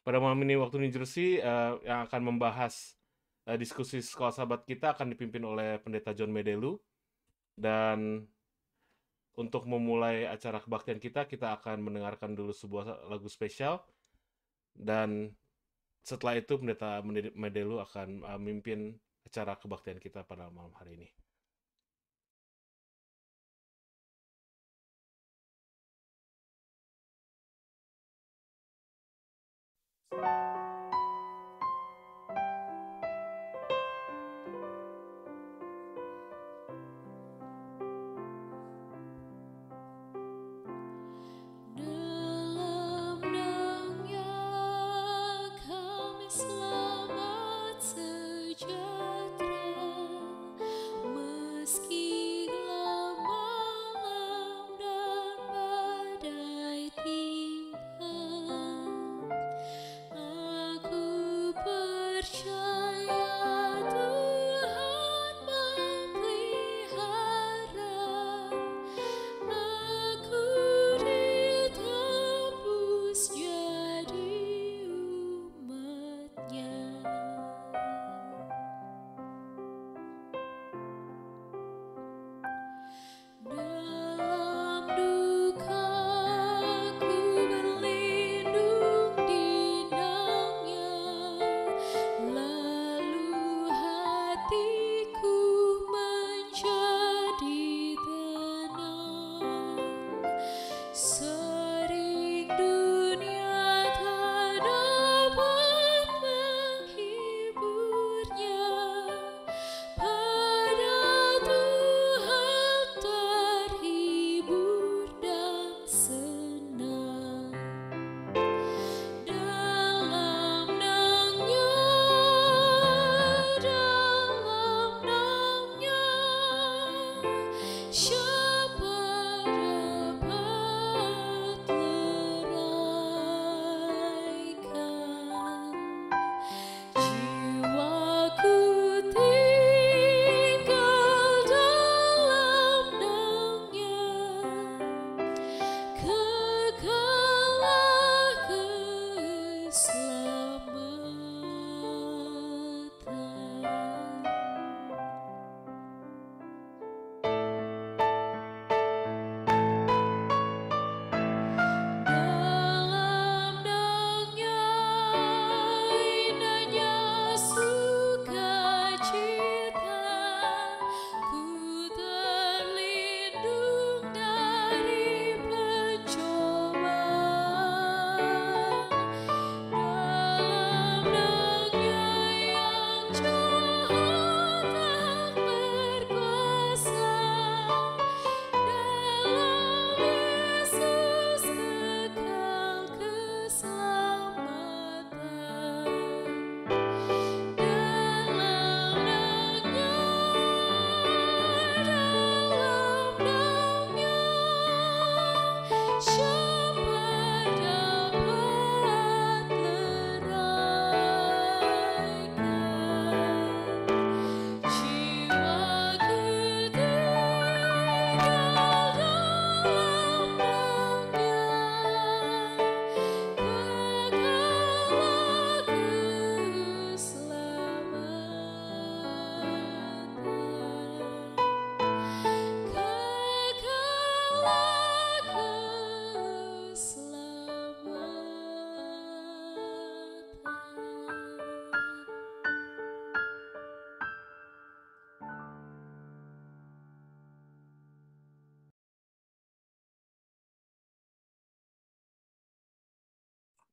Pada malam ini waktu New Jersey yang akan membahas diskusi sekolah sahabat kita akan dipimpin oleh Pendeta John Medelu. Dan untuk memulai acara kebaktian kita akan mendengarkan dulu sebuah lagu spesial. Dan setelah itu Pendeta Medelu akan memimpin acara kebaktian kita pada malam hari ini.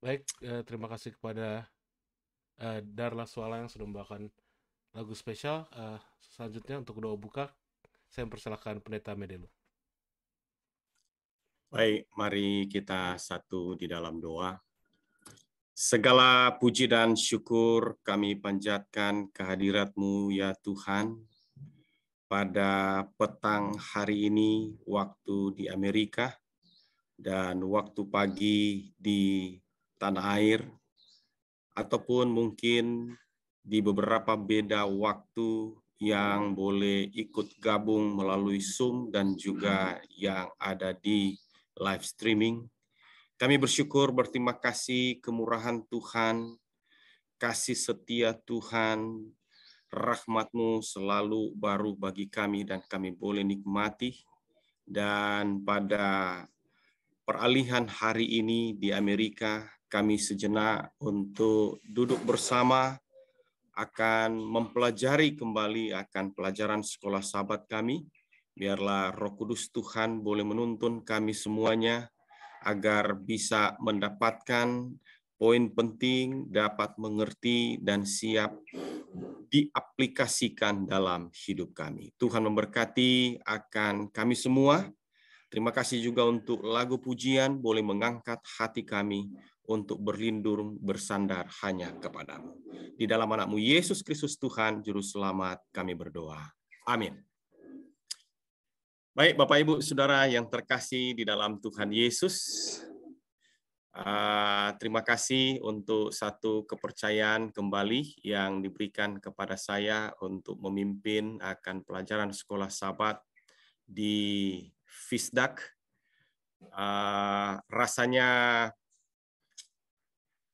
Baik, terima kasih kepada Darla Suala yang sudah membawakan lagu spesial. Selanjutnya untuk doa buka, saya mempersilahkan Pendeta Medelu. Baik, mari kita satu di dalam doa. Segala puji dan syukur kami panjatkan kehadirat-Mu ya Tuhan. Pada petang hari ini waktu di Amerika dan waktu pagi di tanah air, ataupun mungkin di beberapa beda waktu yang boleh ikut gabung melalui Zoom dan juga yang ada di live streaming. Kami bersyukur, berterima kasih kemurahan Tuhan, kasih setia Tuhan, rahmat-Mu selalu baru bagi kami dan kami boleh nikmati. Dan pada peralihan hari ini di Amerika, kami sejenak untuk duduk bersama akan mempelajari kembali akan pelajaran sekolah sahabat kami. Biarlah Roh Kudus Tuhan boleh menuntun kami semuanya agar bisa mendapatkan poin penting, dapat mengerti dan siap diaplikasikan dalam hidup kami. Tuhan memberkati akan kami semua. Terima kasih juga untuk lagu pujian boleh mengangkat hati kami untuk berlindung bersandar hanya kepadamu. Di dalam anak-Mu Yesus Kristus Tuhan, Juru Selamat, kami berdoa. Amin. Baik, Bapak, Ibu, Saudara yang terkasih di dalam Tuhan Yesus, terima kasih untuk satu kepercayaan kembali yang diberikan kepada saya untuk memimpin akan pelajaran sekolah Sabat di Fisdak. Rasanya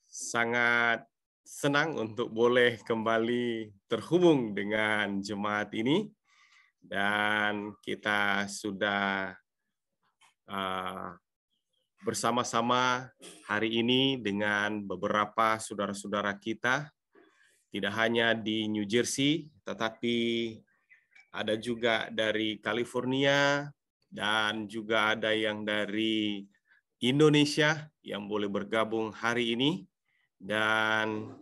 sangat senang untuk boleh kembali terhubung dengan jemaat ini, dan kita sudah bersama-sama hari ini dengan beberapa saudara-saudara kita, tidak hanya di New Jersey, tetapi ada juga dari California, dan juga ada yang dari Indonesia yang boleh bergabung hari ini. Dan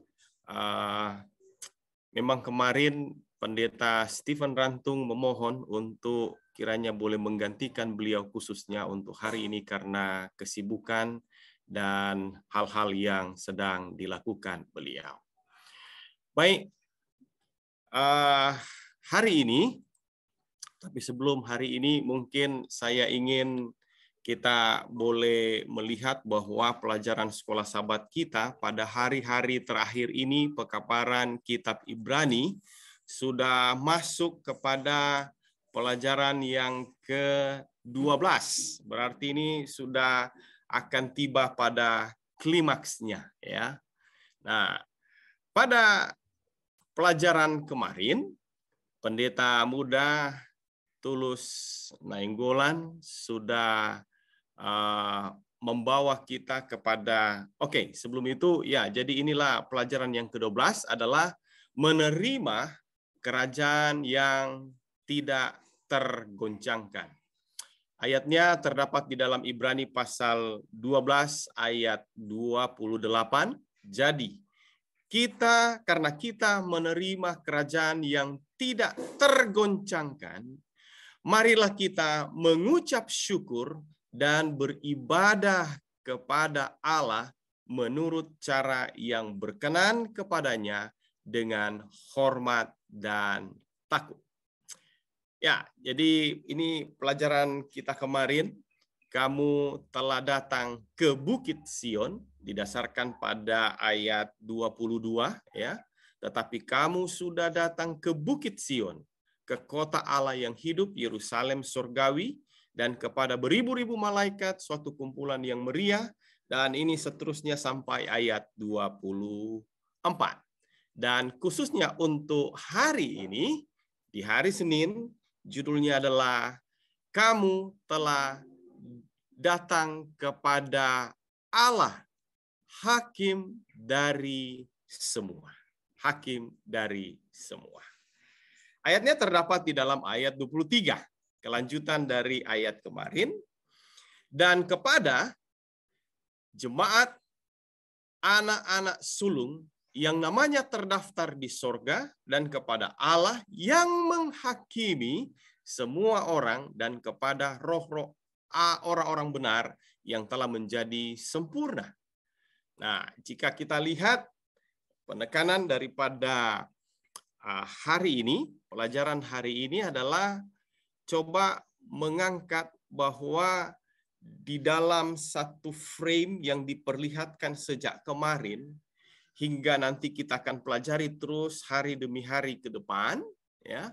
memang kemarin Pendeta Stephen Rantung memohon untuk kiranya boleh menggantikan beliau khususnya untuk hari ini karena kesibukan dan hal-hal yang sedang dilakukan beliau. Baik, hari ini, tapi sebelum hari ini mungkin saya ingin kita boleh melihat bahwa pelajaran sekolah Sabat kita pada hari-hari terakhir ini, pekabaran kitab Ibrani, sudah masuk kepada pelajaran yang ke-12. Berarti ini sudah akan tiba pada klimaksnya, ya. Nah, pada pelajaran kemarin, Pendeta Muda Tulus Nainggolan sudah membawa kita kepada, sebelum itu, ya, jadi inilah pelajaran yang ke-12 adalah menerima kerajaan yang tidak tergoncangkan. Ayatnya terdapat di dalam Ibrani pasal 12 ayat 28. Jadi, karena kita menerima kerajaan yang tidak tergoncangkan, marilah kita mengucap syukur dan beribadah kepada Allah menurut cara yang berkenan kepadanya dengan hormat dan takut. Ya, jadi ini pelajaran kita kemarin. Kamu telah datang ke Bukit Sion, didasarkan pada ayat 22, ya. Tetapi kamu sudah datang ke Bukit Sion, ke kota Allah yang hidup, Yerusalem surgawi, dan kepada beribu-ribu malaikat, suatu kumpulan yang meriah, dan ini seterusnya sampai ayat 24. Dan khususnya untuk hari ini, di hari Senin, judulnya adalah kamu telah datang kepada Allah, hakim dari semua. Hakim dari semua. Ayatnya terdapat di dalam ayat 23, kelanjutan dari ayat kemarin. Dan kepada jemaat anak-anak sulung yang namanya terdaftar di sorga, dan kepada Allah yang menghakimi semua orang, dan kepada roh-roh orang-orang benar yang telah menjadi sempurna. Nah, jika kita lihat penekanan daripada hari ini, pelajaran hari ini adalah coba mengangkat bahwa di dalam satu frame yang diperlihatkan sejak kemarin, hingga nanti kita akan pelajari terus hari demi hari ke depan, ya,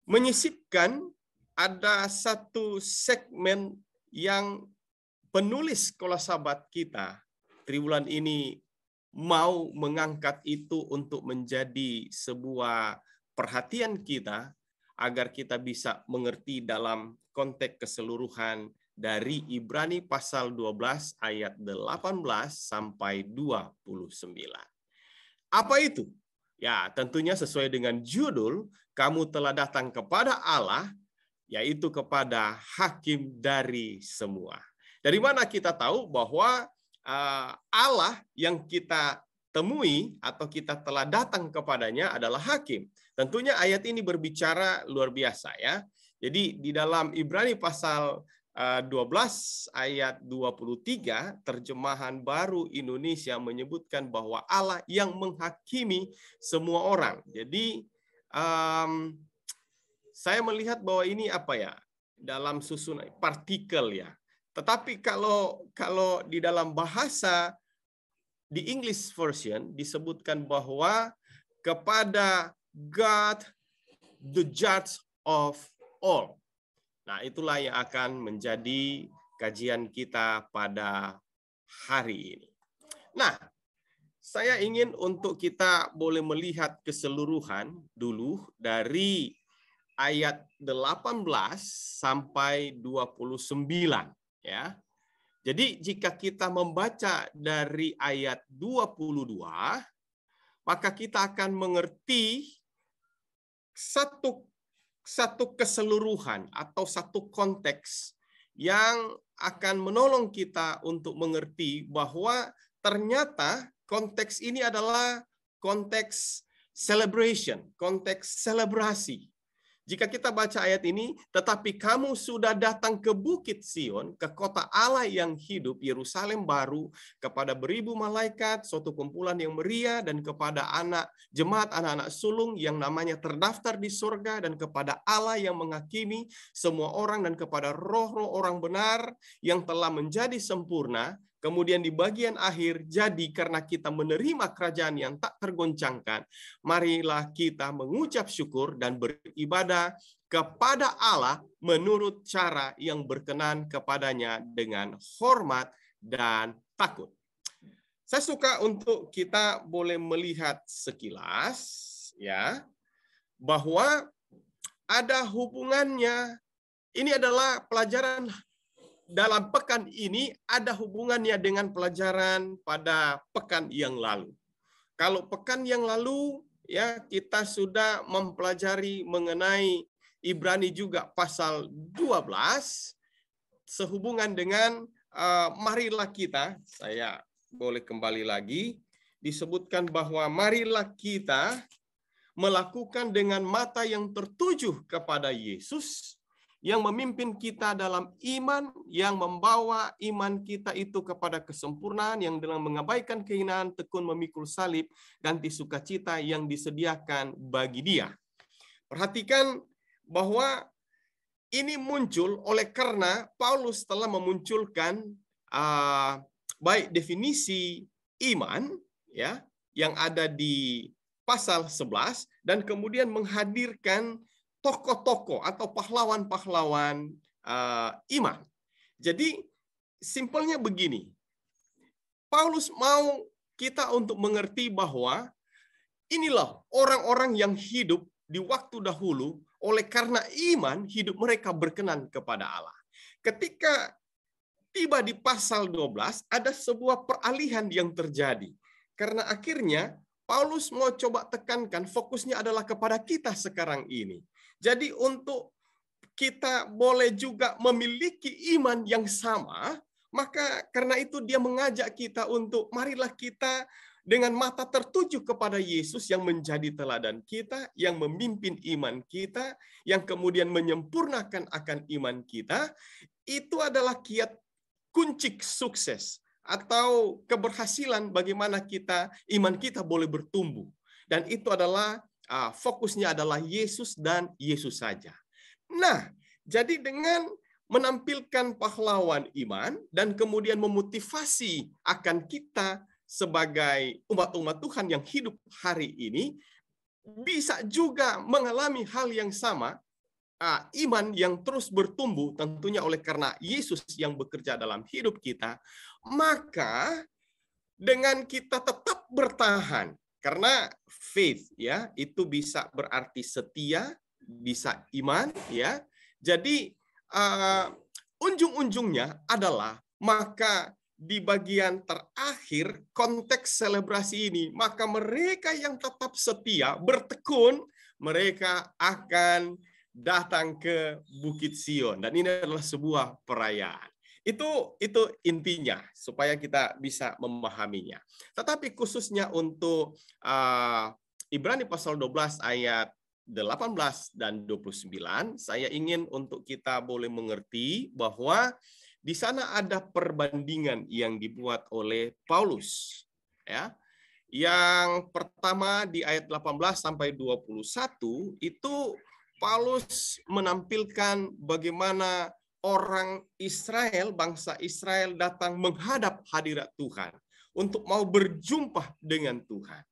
menyisipkan ada satu segmen yang penulis Kolosabad kita triwulan ini mau mengangkat itu untuk menjadi sebuah perhatian kita agar kita bisa mengerti dalam konteks keseluruhan dari Ibrani pasal 12 ayat 18 sampai 29. Apa itu? Ya, tentunya sesuai dengan judul, kamu telah datang kepada Allah, yaitu kepada hakim dari semua. Dari mana kita tahu bahwa Allah yang kita temui atau kita telah datang kepadanya adalah hakim. Tentunya ayat ini berbicara luar biasa ya. Jadi di dalam Ibrani pasal 12 ayat 23 terjemahan baru Indonesia menyebutkan bahwa Allah yang menghakimi semua orang. Jadi saya melihat bahwa ini apa ya? Dalam susunan partikel ya. Tetapi kalau di dalam bahasa di English version disebutkan bahwa kepada God the judge of all. Nah, itulah yang akan menjadi kajian kita pada hari ini. Nah, saya ingin untuk kita boleh melihat keseluruhan dulu dari ayat 18 sampai 29 ya. Jadi jika kita membaca dari ayat 22, maka kita akan mengerti satu keseluruhan atau satu konteks yang akan menolong kita untuk mengerti bahwa ternyata konteks ini adalah konteks celebration, konteks selebrasi. Jika kita baca ayat ini, tetapi kamu sudah datang ke Bukit Sion, ke kota Allah yang hidup, Yerusalem baru, kepada beribu malaikat, suatu kumpulan yang meriah, dan kepada jemaat anak-anak sulung yang namanya terdaftar di surga, dan kepada Allah yang menghakimi semua orang, dan kepada roh-roh orang benar yang telah menjadi sempurna. Kemudian di bagian akhir, jadi karena kita menerima kerajaan yang tak tergoncangkan, marilah kita mengucap syukur dan beribadah kepada Allah menurut cara yang berkenan kepadanya dengan hormat dan takut. Saya suka untuk kita boleh melihat sekilas ya bahwa ada hubungannya. Ini adalah pelajaran dalam pekan ini ada hubungannya dengan pelajaran pada pekan yang lalu. Kalau pekan yang lalu ya kita sudah mempelajari mengenai Ibrani juga pasal 12 sehubungan dengan marilah kita, saya boleh kembali lagi, disebutkan bahwa marilah kita melakukan dengan mata yang tertuju kepada Yesus, yang memimpin kita dalam iman, yang membawa iman kita itu kepada kesempurnaan, yang dengan mengabaikan kehinaan tekun memikul salib, ganti sukacita yang disediakan bagi dia. Perhatikan bahwa ini muncul oleh karena Paulus telah memunculkan baik definisi iman ya yang ada di pasal 11 dan kemudian menghadirkan tokoh-tokoh atau pahlawan-pahlawan iman. Jadi simpelnya begini, Paulus mau kita untuk mengerti bahwa inilah orang-orang yang hidup di waktu dahulu oleh karena iman hidup mereka berkenan kepada Allah. Ketika tiba di pasal 12 ada sebuah peralihan yang terjadi. Karena akhirnya Paulus mau coba tekankan fokusnya adalah kepada kita sekarang ini. Jadi untuk kita boleh juga memiliki iman yang sama, maka karena itu dia mengajak kita untuk marilah kita dengan mata tertuju kepada Yesus yang menjadi teladan kita, yang memimpin iman kita, yang kemudian menyempurnakan akan iman kita. Itu adalah kiat kunci sukses atau keberhasilan bagaimana iman kita boleh bertumbuh. Dan itu adalah fokusnya adalah Yesus dan Yesus saja. Nah, jadi dengan menampilkan pahlawan iman dan kemudian memotivasi akan kita sebagai umat-umat Tuhan yang hidup hari ini bisa juga mengalami hal yang sama iman yang terus bertumbuh tentunya oleh karena Yesus yang bekerja dalam hidup kita, maka dengan kita tetap bertahan karena faith ya itu bisa berarti setia, bisa iman ya. Jadi ujung-ujungnya adalah maka di bagian terakhir konteks selebrasi ini, maka mereka yang tetap setia bertekun, mereka akan datang ke Bukit Sion, dan ini adalah sebuah perayaan. Itu intinya supaya kita bisa memahaminya. Tetapi khususnya untuk Ibrani pasal 12 ayat 18 dan 29, saya ingin untuk kita boleh mengerti bahwa di sana ada perbandingan yang dibuat oleh Paulus. Ya. Yang pertama di ayat 18 sampai 21 itu Paulus menampilkan bagaimana orang Israel, bangsa Israel datang menghadap hadirat Tuhan untuk mau berjumpa dengan Tuhan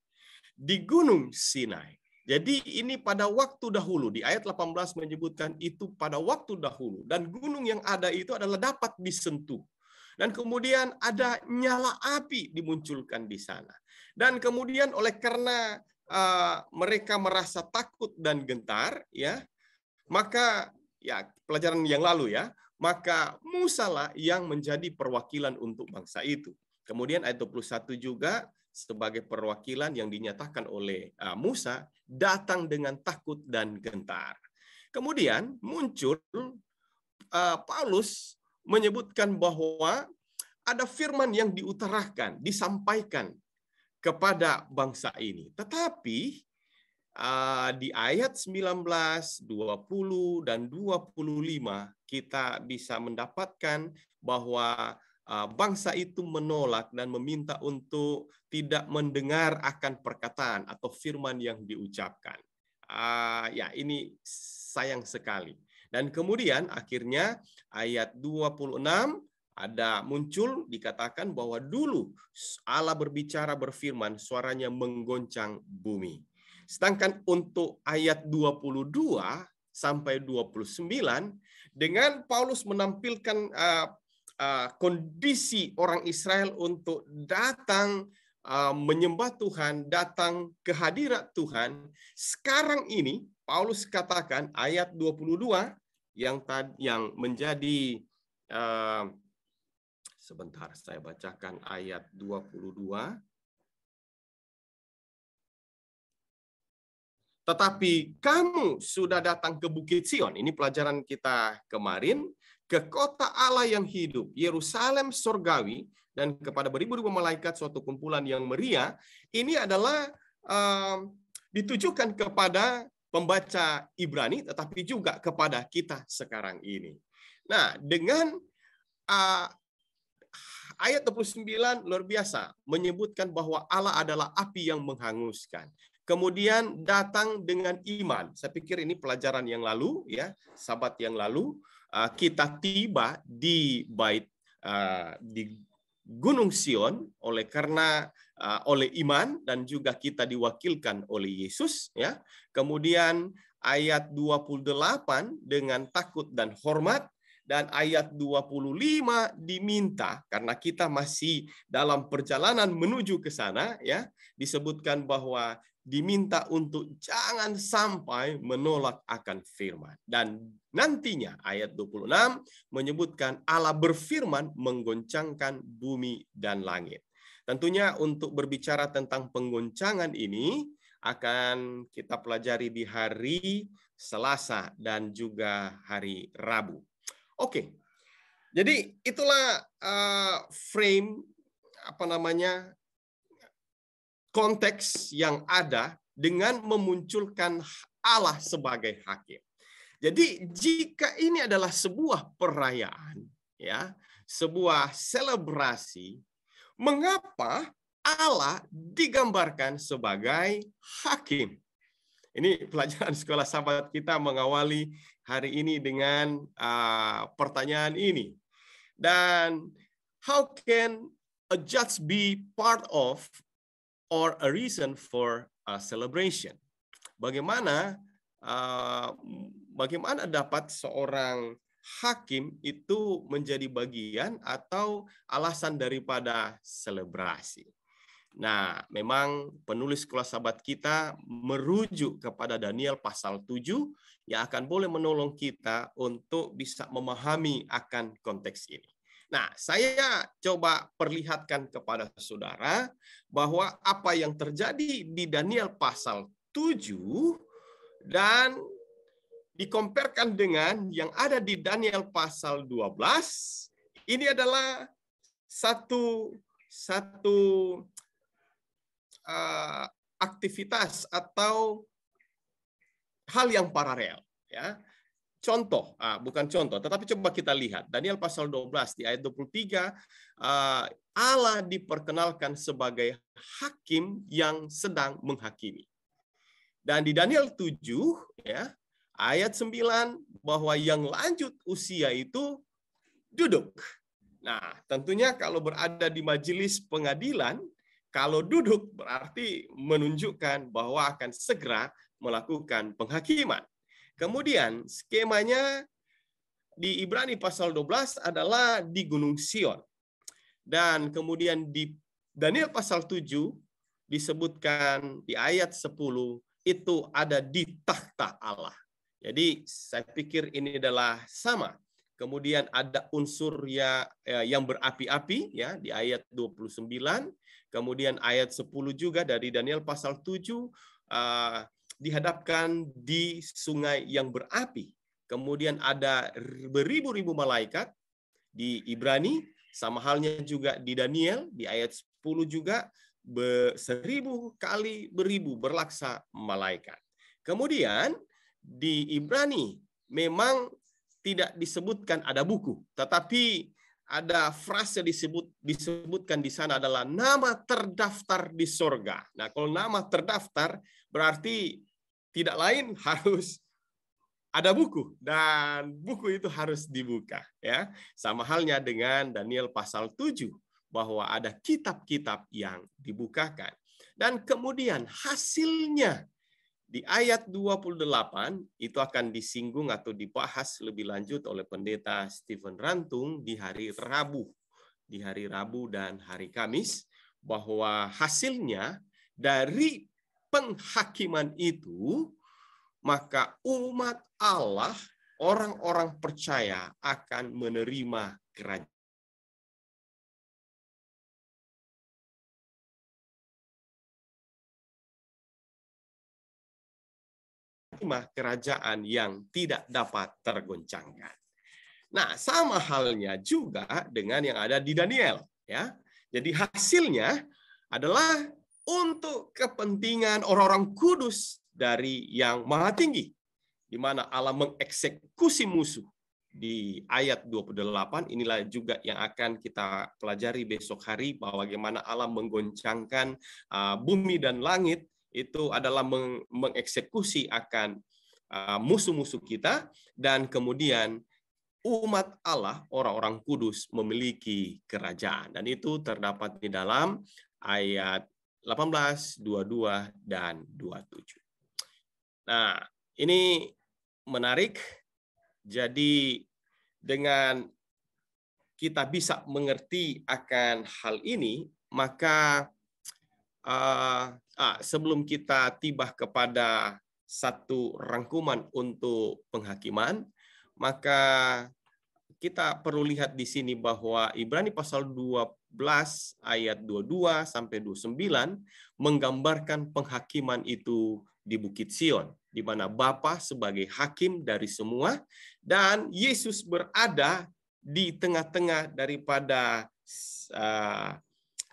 di Gunung Sinai. Jadi ini pada waktu dahulu, di ayat 18 menyebutkan itu pada waktu dahulu, dan gunung yang ada itu adalah dapat disentuh. Dan kemudian ada nyala api dimunculkan di sana. Dan kemudian oleh karena mereka merasa takut dan gentar, ya, maka ya pelajaran yang lalu ya, maka Musa lah yang menjadi perwakilan untuk bangsa itu. Kemudian ayat 21 juga sebagai perwakilan yang dinyatakan oleh Musa datang dengan takut dan gentar. Kemudian muncul Paulus menyebutkan bahwa ada firman yang diutarakan, disampaikan kepada bangsa ini. Tetapi di ayat 19, 20, dan 25 kita bisa mendapatkan bahwa bangsa itu menolak dan meminta untuk tidak mendengar akan perkataan atau firman yang diucapkan. Ya, ini sayang sekali. Dan kemudian akhirnya ayat 26 ada muncul dikatakan bahwa dulu Allah berbicara berfirman, suaranya menggoncang bumi. Sedangkan untuk ayat 22 sampai 29 dengan Paulus menampilkan kondisi orang Israel untuk datang menyembah Tuhan, datang ke hadirat Tuhan. Sekarang ini Paulus katakan ayat 22 yang menjadi sebentar saya bacakan ayat 22. Tetapi kamu sudah datang ke Bukit Sion, ini pelajaran kita kemarin, ke kota Allah yang hidup, Yerusalem surgawi, dan kepada beribu-ribu malaikat suatu kumpulan yang meriah. Ini adalah ditujukan kepada pembaca Ibrani, tetapi juga kepada kita sekarang ini. Nah, dengan ayat 29 luar biasa, menyebutkan bahwa Allah adalah api yang menghanguskan. Kemudian datang dengan iman. Saya pikir ini pelajaran yang lalu, ya, sabat yang lalu. Kita tiba di di Gunung Sion oleh karena oleh iman, dan juga kita diwakilkan oleh Yesus, ya. Kemudian ayat 28 dengan takut dan hormat, dan ayat 25 diminta karena kita masih dalam perjalanan menuju ke sana, ya, disebutkan bahwa diminta untuk jangan sampai menolak akan firman. Dan nantinya ayat 26 menyebutkan Allah berfirman menggoncangkan bumi dan langit. Tentunya untuk berbicara tentang penggoncangan ini akan kita pelajari di hari Selasa dan juga hari Rabu. Oke. Jadi itulah frame konteks yang ada dengan memunculkan Allah sebagai hakim. Jadi jika ini adalah sebuah perayaan, ya, sebuah selebrasi, mengapa Allah digambarkan sebagai hakim? Ini pelajaran sekolah sahabat kita mengawali hari ini dengan pertanyaan ini. Dan how can a judge be part of or a reason for a celebration? Bagaimana bagaimana dapat seorang hakim itu menjadi bagian atau alasan daripada selebrasi. Nah, memang penulis Sekolah Sabat kita merujuk kepada Daniel pasal 7 yang akan boleh menolong kita untuk bisa memahami akan konteks ini. Nah, saya coba perlihatkan kepada saudara bahwa apa yang terjadi di Daniel pasal 7 dan dikomparkan dengan yang ada di Daniel pasal 12, ini adalah satu aktivitas atau hal yang paralel, ya. Contoh, bukan contoh, tetapi coba kita lihat Daniel pasal 12 di ayat 23, Allah diperkenalkan sebagai hakim yang sedang menghakimi. Dan di Daniel 7 ya, ayat 9 bahwa yang lanjut usia itu duduk. Nah, tentunya kalau berada di majelis pengadilan, kalau duduk berarti menunjukkan bahwa akan segera melakukan penghakiman. Kemudian skemanya di Ibrani pasal 12 adalah di Gunung Sion. Dan kemudian di Daniel pasal 7 disebutkan di ayat 10 itu ada di takhta Allah. Jadi saya pikir ini adalah sama. Kemudian ada unsur yang berapi-api ya di ayat 29. Kemudian ayat 10 juga dari Daniel pasal 7 dihadapkan di sungai yang berapi. Kemudian ada beribu-ribu malaikat di Ibrani, sama halnya juga di Daniel di ayat 10 juga 1000 kali beribu berlaksa malaikat. Kemudian di Ibrani memang tidak disebutkan ada buku, tetapi ada frase disebutkan di sana adalah nama terdaftar di sorga. Nah, kalau nama terdaftar berarti tidak lain harus ada buku dan buku itu harus dibuka ya. Sama halnya dengan Daniel pasal 7 bahwa ada kitab-kitab yang dibukakan. Dan kemudian hasilnya di ayat 28 itu akan disinggung atau dibahas lebih lanjut oleh pendeta Stephen Rantung di hari Rabu. Di hari Rabu dan hari Kamis bahwa hasilnya dari penghakiman itu maka umat Allah, orang-orang percaya akan menerima kerajaan. Kerajaan yang tidak dapat tergoncangkan. Nah, sama halnya juga dengan yang ada di Daniel, ya. Jadi hasilnya adalah untuk kepentingan orang-orang kudus dari yang Maha Tinggi, di mana Allah mengeksekusi musuh. Di ayat 28 inilah juga yang akan kita pelajari besok hari bahwa bagaimana Allah menggoncangkan bumi dan langit itu adalah mengeksekusi akan musuh-musuh kita, dan kemudian umat Allah, orang-orang kudus memiliki kerajaan. Dan itu terdapat di dalam ayat 18, 22, dan 27. Nah, ini menarik. Jadi dengan kita bisa mengerti akan hal ini, maka sebelum kita tiba kepada satu rangkuman untuk penghakiman, maka kita perlu lihat di sini bahwa Ibrani pasal 12 ayat 22 sampai 29 menggambarkan penghakiman itu di Bukit Sion, di mana Bapa sebagai hakim dari semua dan Yesus berada di tengah-tengah daripada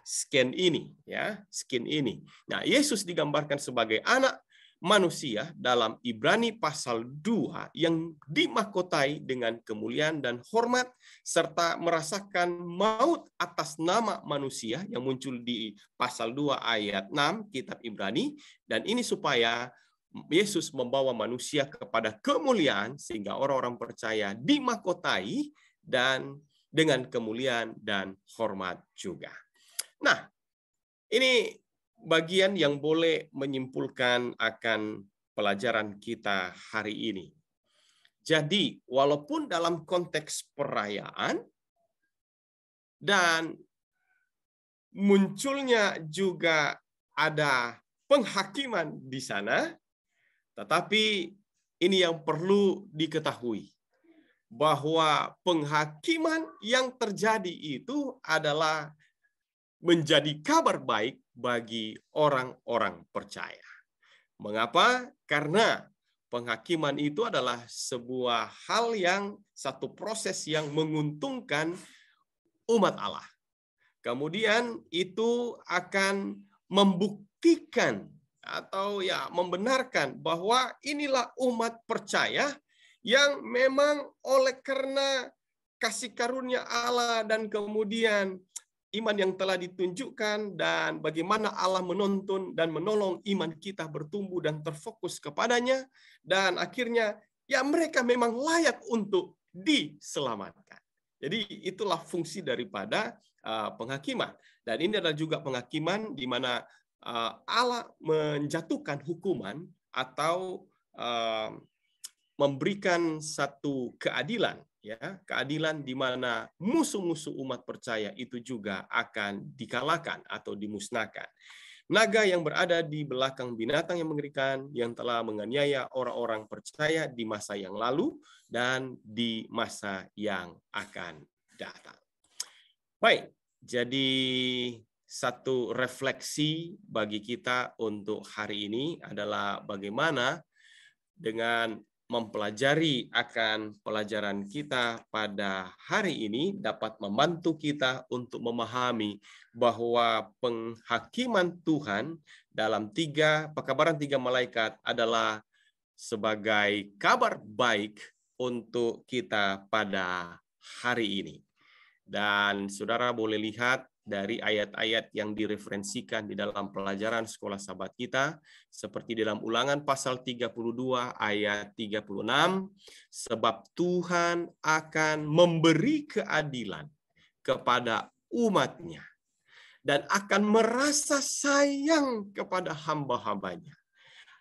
skin ini, ya, skin ini. Nah, Yesus digambarkan sebagai anak manusia dalam Ibrani pasal 2 yang dimahkotai dengan kemuliaan dan hormat serta merasakan maut atas nama manusia yang muncul di pasal 2 ayat 6 kitab Ibrani, dan ini supaya Yesus membawa manusia kepada kemuliaan sehingga orang-orang percaya dimahkotai dan dengan kemuliaan dan hormat juga. Nah, ini bagian yang boleh menyimpulkan akan pelajaran kita hari ini. Jadi, walaupun dalam konteks perayaan dan munculnya juga ada penghakiman di sana, tetapi ini yang perlu diketahui, bahwa penghakiman yang terjadi itu adalah menjadi kabar baik bagi orang-orang percaya. Mengapa? Karena penghakiman itu adalah sebuah hal yang satu proses yang menguntungkan umat Allah. Kemudian itu akan membuktikan atau ya membenarkan bahwa inilah umat percaya yang memang oleh karena kasih karunia Allah dan kemudian iman yang telah ditunjukkan dan bagaimana Allah menuntun dan menolong iman kita bertumbuh dan terfokus kepadanya, dan akhirnya ya mereka memang layak untuk diselamatkan. Jadi itulah fungsi daripada penghakiman. Dan ini adalah juga penghakiman di mana Allah menjatuhkan hukuman atau memberikan satu keadilan, ya, keadilan di mana musuh-musuh umat percaya itu juga akan dikalahkan atau dimusnahkan. Naga yang berada di belakang binatang yang mengerikan yang telah menganiaya orang-orang percaya di masa yang lalu dan di masa yang akan datang. Baik, jadi satu refleksi bagi kita untuk hari ini adalah bagaimana dengan mempelajari akan pelajaran kita pada hari ini dapat membantu kita untuk memahami bahwa penghakiman Tuhan dalam pekabaran 3 malaikat adalah sebagai kabar baik untuk kita pada hari ini. Dan saudara boleh lihat dari ayat-ayat yang direferensikan di dalam pelajaran sekolah sahabat kita, seperti dalam Ulangan pasal 32 ayat 36, sebab Tuhan akan memberi keadilan kepada umatnya dan akan merasa sayang kepada hamba-hambanya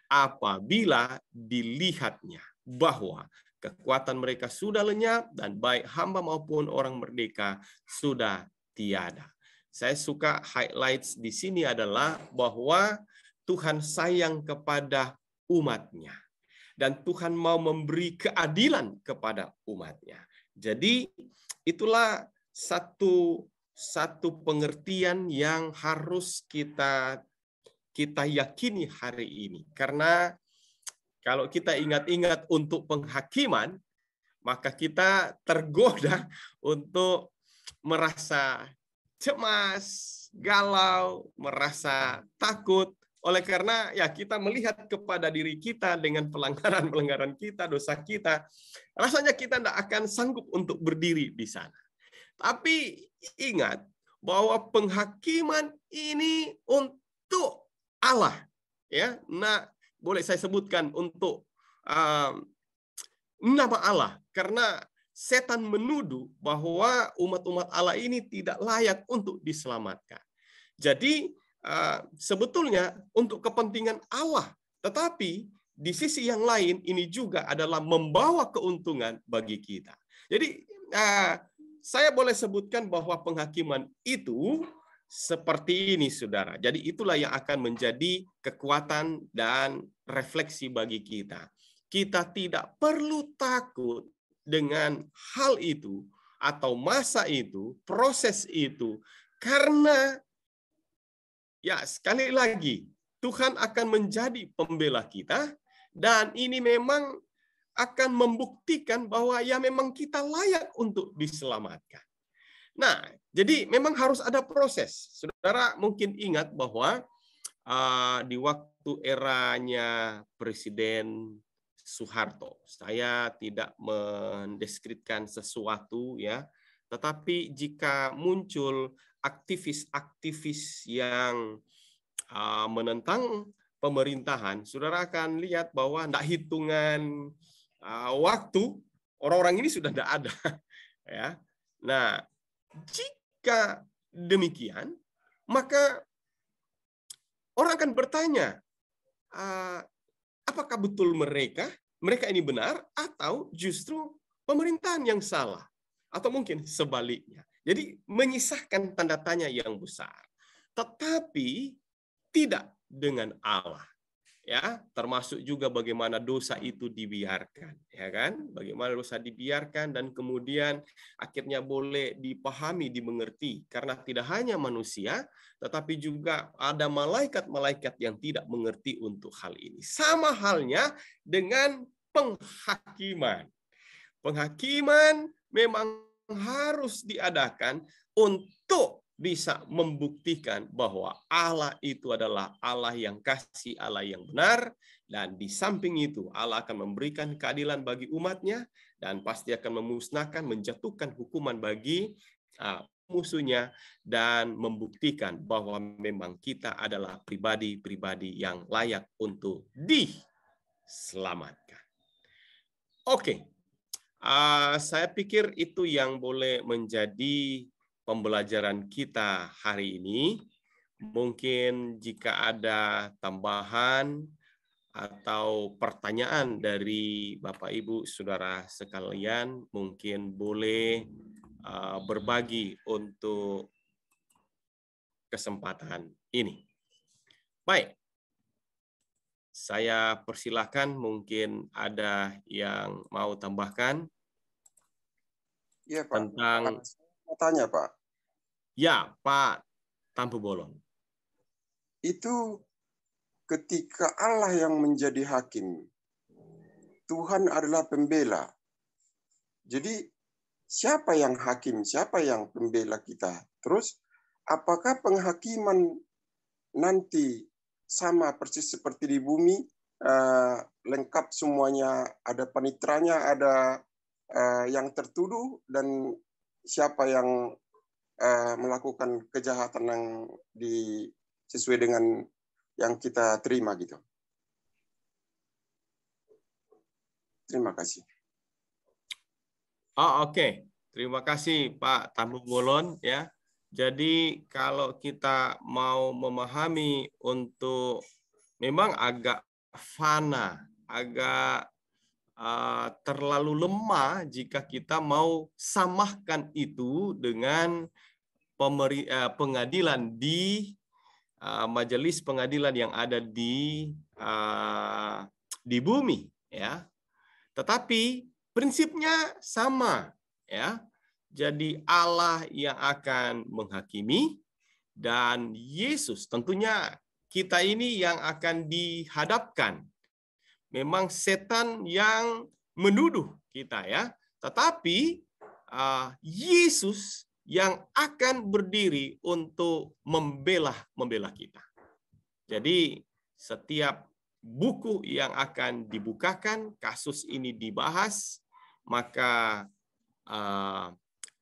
apabila dilihatnya bahwa kekuatan mereka sudah lenyap dan baik hamba maupun orang merdeka sudah tiada. Saya suka highlights di sini adalah bahwa Tuhan sayang kepada umatnya dan Tuhan mau memberi keadilan kepada umatnya. Jadi itulah satu pengertian yang harus kita yakini hari ini. Karena kalau kita ingat-ingat untuk penghakiman, maka kita tergoda untuk merasa cemas, galau, merasa takut. Oleh karena ya kita melihat kepada diri kita dengan pelanggaran-pelanggaran kita, dosa kita, rasanya kita tidak akan sanggup untuk berdiri di sana. Tapi ingat bahwa penghakiman ini untuk Allah, ya. Nah, boleh saya sebutkan untuk nama Allah, karena setan menuduh bahwa umat-umat Allah ini tidak layak untuk diselamatkan. Jadi sebetulnya untuk kepentingan Allah, tetapi di sisi yang lain ini juga adalah membawa keuntungan bagi kita. Jadi saya boleh sebutkan bahwa penghakiman itu seperti ini, saudara. Jadi itulah yang akan menjadi kekuatan dan refleksi bagi kita. Kita tidak perlu takut dengan hal itu atau masa itu, proses itu, karena ya sekali lagi Tuhan akan menjadi pembela kita dan ini memang akan membuktikan bahwa ya memang kita layak untuk diselamatkan. Nah, jadi memang harus ada proses. Saudara mungkin ingat bahwa di waktu eranya Presiden Soeharto, saya tidak mendeskripsikan sesuatu ya, tetapi jika muncul aktivis-aktivis yang menentang pemerintahan, saudara akan lihat bahwa tidak hitungan waktu orang-orang ini sudah tidak ada ya. Nah, jika demikian, maka orang akan bertanya, apakah betul mereka mereka ini benar atau justru pemerintahan yang salah? Atau mungkin sebaliknya. Jadi menyisahkan tanda tanya yang besar. Tetapi tidak dengan Allah. Ya, termasuk juga bagaimana dosa itu dibiarkan, ya kan? Bagaimana dosa dibiarkan dan kemudian akhirnya boleh dipahami, dimengerti karena tidak hanya manusia tetapi juga ada malaikat-malaikat yang tidak mengerti untuk hal ini. Sama halnya dengan penghakiman. Penghakiman memang harus diadakan untuk bisa membuktikan bahwa Allah itu adalah Allah yang kasih, Allah yang benar, dan di samping itu Allah akan memberikan keadilan bagi umatnya dan pasti akan memusnahkan, menjatuhkan hukuman bagi musuhnya dan membuktikan bahwa memang kita adalah pribadi-pribadi yang layak untuk diselamatkan. Oke. Saya pikir itu yang boleh menjadi pembelajaran kita hari ini. Mungkin jika ada tambahan atau pertanyaan dari Bapak Ibu Saudara sekalian, mungkin boleh berbagi untuk kesempatan ini. Baik. Saya persilakan, mungkin ada yang mau tambahkan. Iya, Pak. Tentang mau tanya, Pak. Ya, Pak Tampu Bolon. Itu ketika Allah yang menjadi hakim, Tuhan adalah pembela. Jadi siapa yang hakim, siapa yang pembela kita? Terus apakah penghakiman nanti sama persis seperti di bumi, lengkap semuanya, ada panitranya, ada yang tertuduh, dan siapa yang melakukan kejahatan yang sesuai dengan yang kita terima gitu. Terima kasih. Oke. Terima kasih Pak Tampu Bolon ya. Jadi kalau kita mau memahami untuk memang agak fana, agak terlalu lemah jika kita mau samakan itu dengan pengadilan di majelis pengadilan yang ada di bumi, ya. Tetapi prinsipnya sama, ya. Jadi Allah yang akan menghakimi dan Yesus tentunya kita ini yang akan dihadapkan. Memang setan yang menuduh kita, ya. Tetapi Yesus yang akan berdiri untuk membela kita. Jadi setiap buku yang akan dibukakan, kasus ini dibahas, maka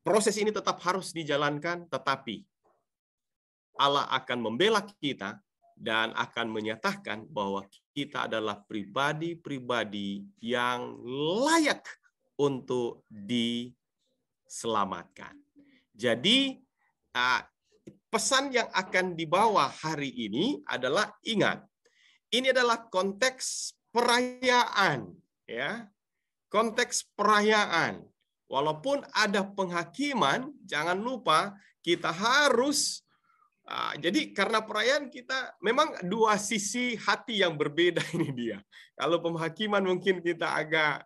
proses ini tetap harus dijalankan, tetapi Allah akan membela kita dan akan menyatakan bahwa kita adalah pribadi-pribadi yang layak untuk diselamatkan. Jadi pesan yang akan dibawa hari ini adalah ingat, ini adalah konteks perayaan, ya. Konteks perayaan. Walaupun ada penghakiman, jangan lupa kita harus jadi karena perayaan kita memang dua sisi hati yang berbeda ini dia. Kalau penghakiman mungkin kita agak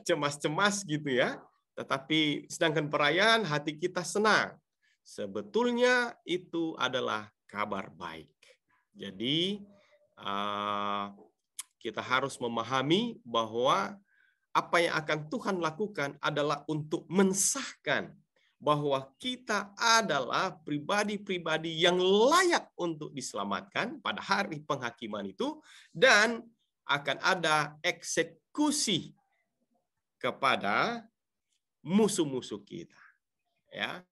cemas-cemas gitu ya. Tetapi sedangkan perayaan hati kita senang. Sebetulnya itu adalah kabar baik. Jadi kita harus memahami bahwa apa yang akan Tuhan lakukan adalah untuk mensahkan bahwa kita adalah pribadi-pribadi yang layak untuk diselamatkan pada hari penghakiman itu, dan akan ada eksekusi kepada musuh-musuh kita. Ya.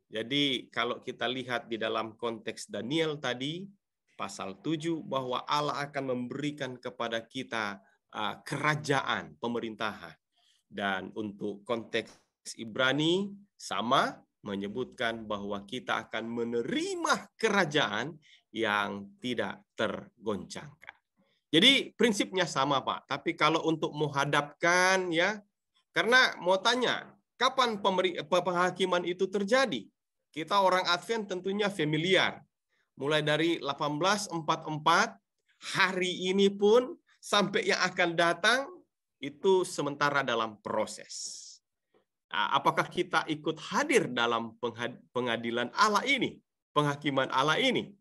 Jadi kalau kita lihat di dalam konteks Daniel tadi, pasal 7, bahwa Allah akan memberikan kepada kita kerajaan, pemerintahan. Dan untuk konteks Ibrani sama, menyebutkan bahwa kita akan menerima kerajaan yang tidak tergoncangkan. Jadi prinsipnya sama, Pak. Tapi kalau untuk menghadapkan, ya, karena mau tanya, kapan penghakiman itu terjadi? Kita orang Advent tentunya familiar. Mulai dari 1844, hari ini pun sampai yang akan datang, itu sementara dalam proses. Nah, apakah kita ikut hadir dalam pengadilan Allah ini, penghakiman Allah ini?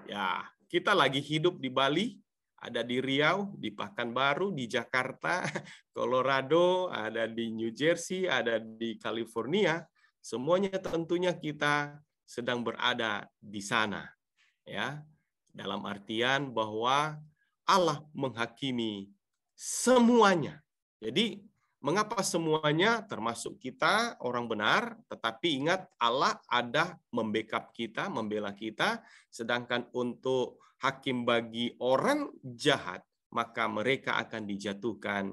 Ya, kita lagi hidup di Bali, ada di Riau, di Pekanbaru, di Jakarta, Colorado, ada di New Jersey, ada di California. Semuanya tentunya kita sedang berada di sana. Ya, dalam artian bahwa Allah menghakimi semuanya. Jadi, mengapa semuanya termasuk kita orang benar, tetapi ingat Allah ada membackup kita, membela kita, sedangkan untuk hakim bagi orang jahat, maka mereka akan dijatuhkan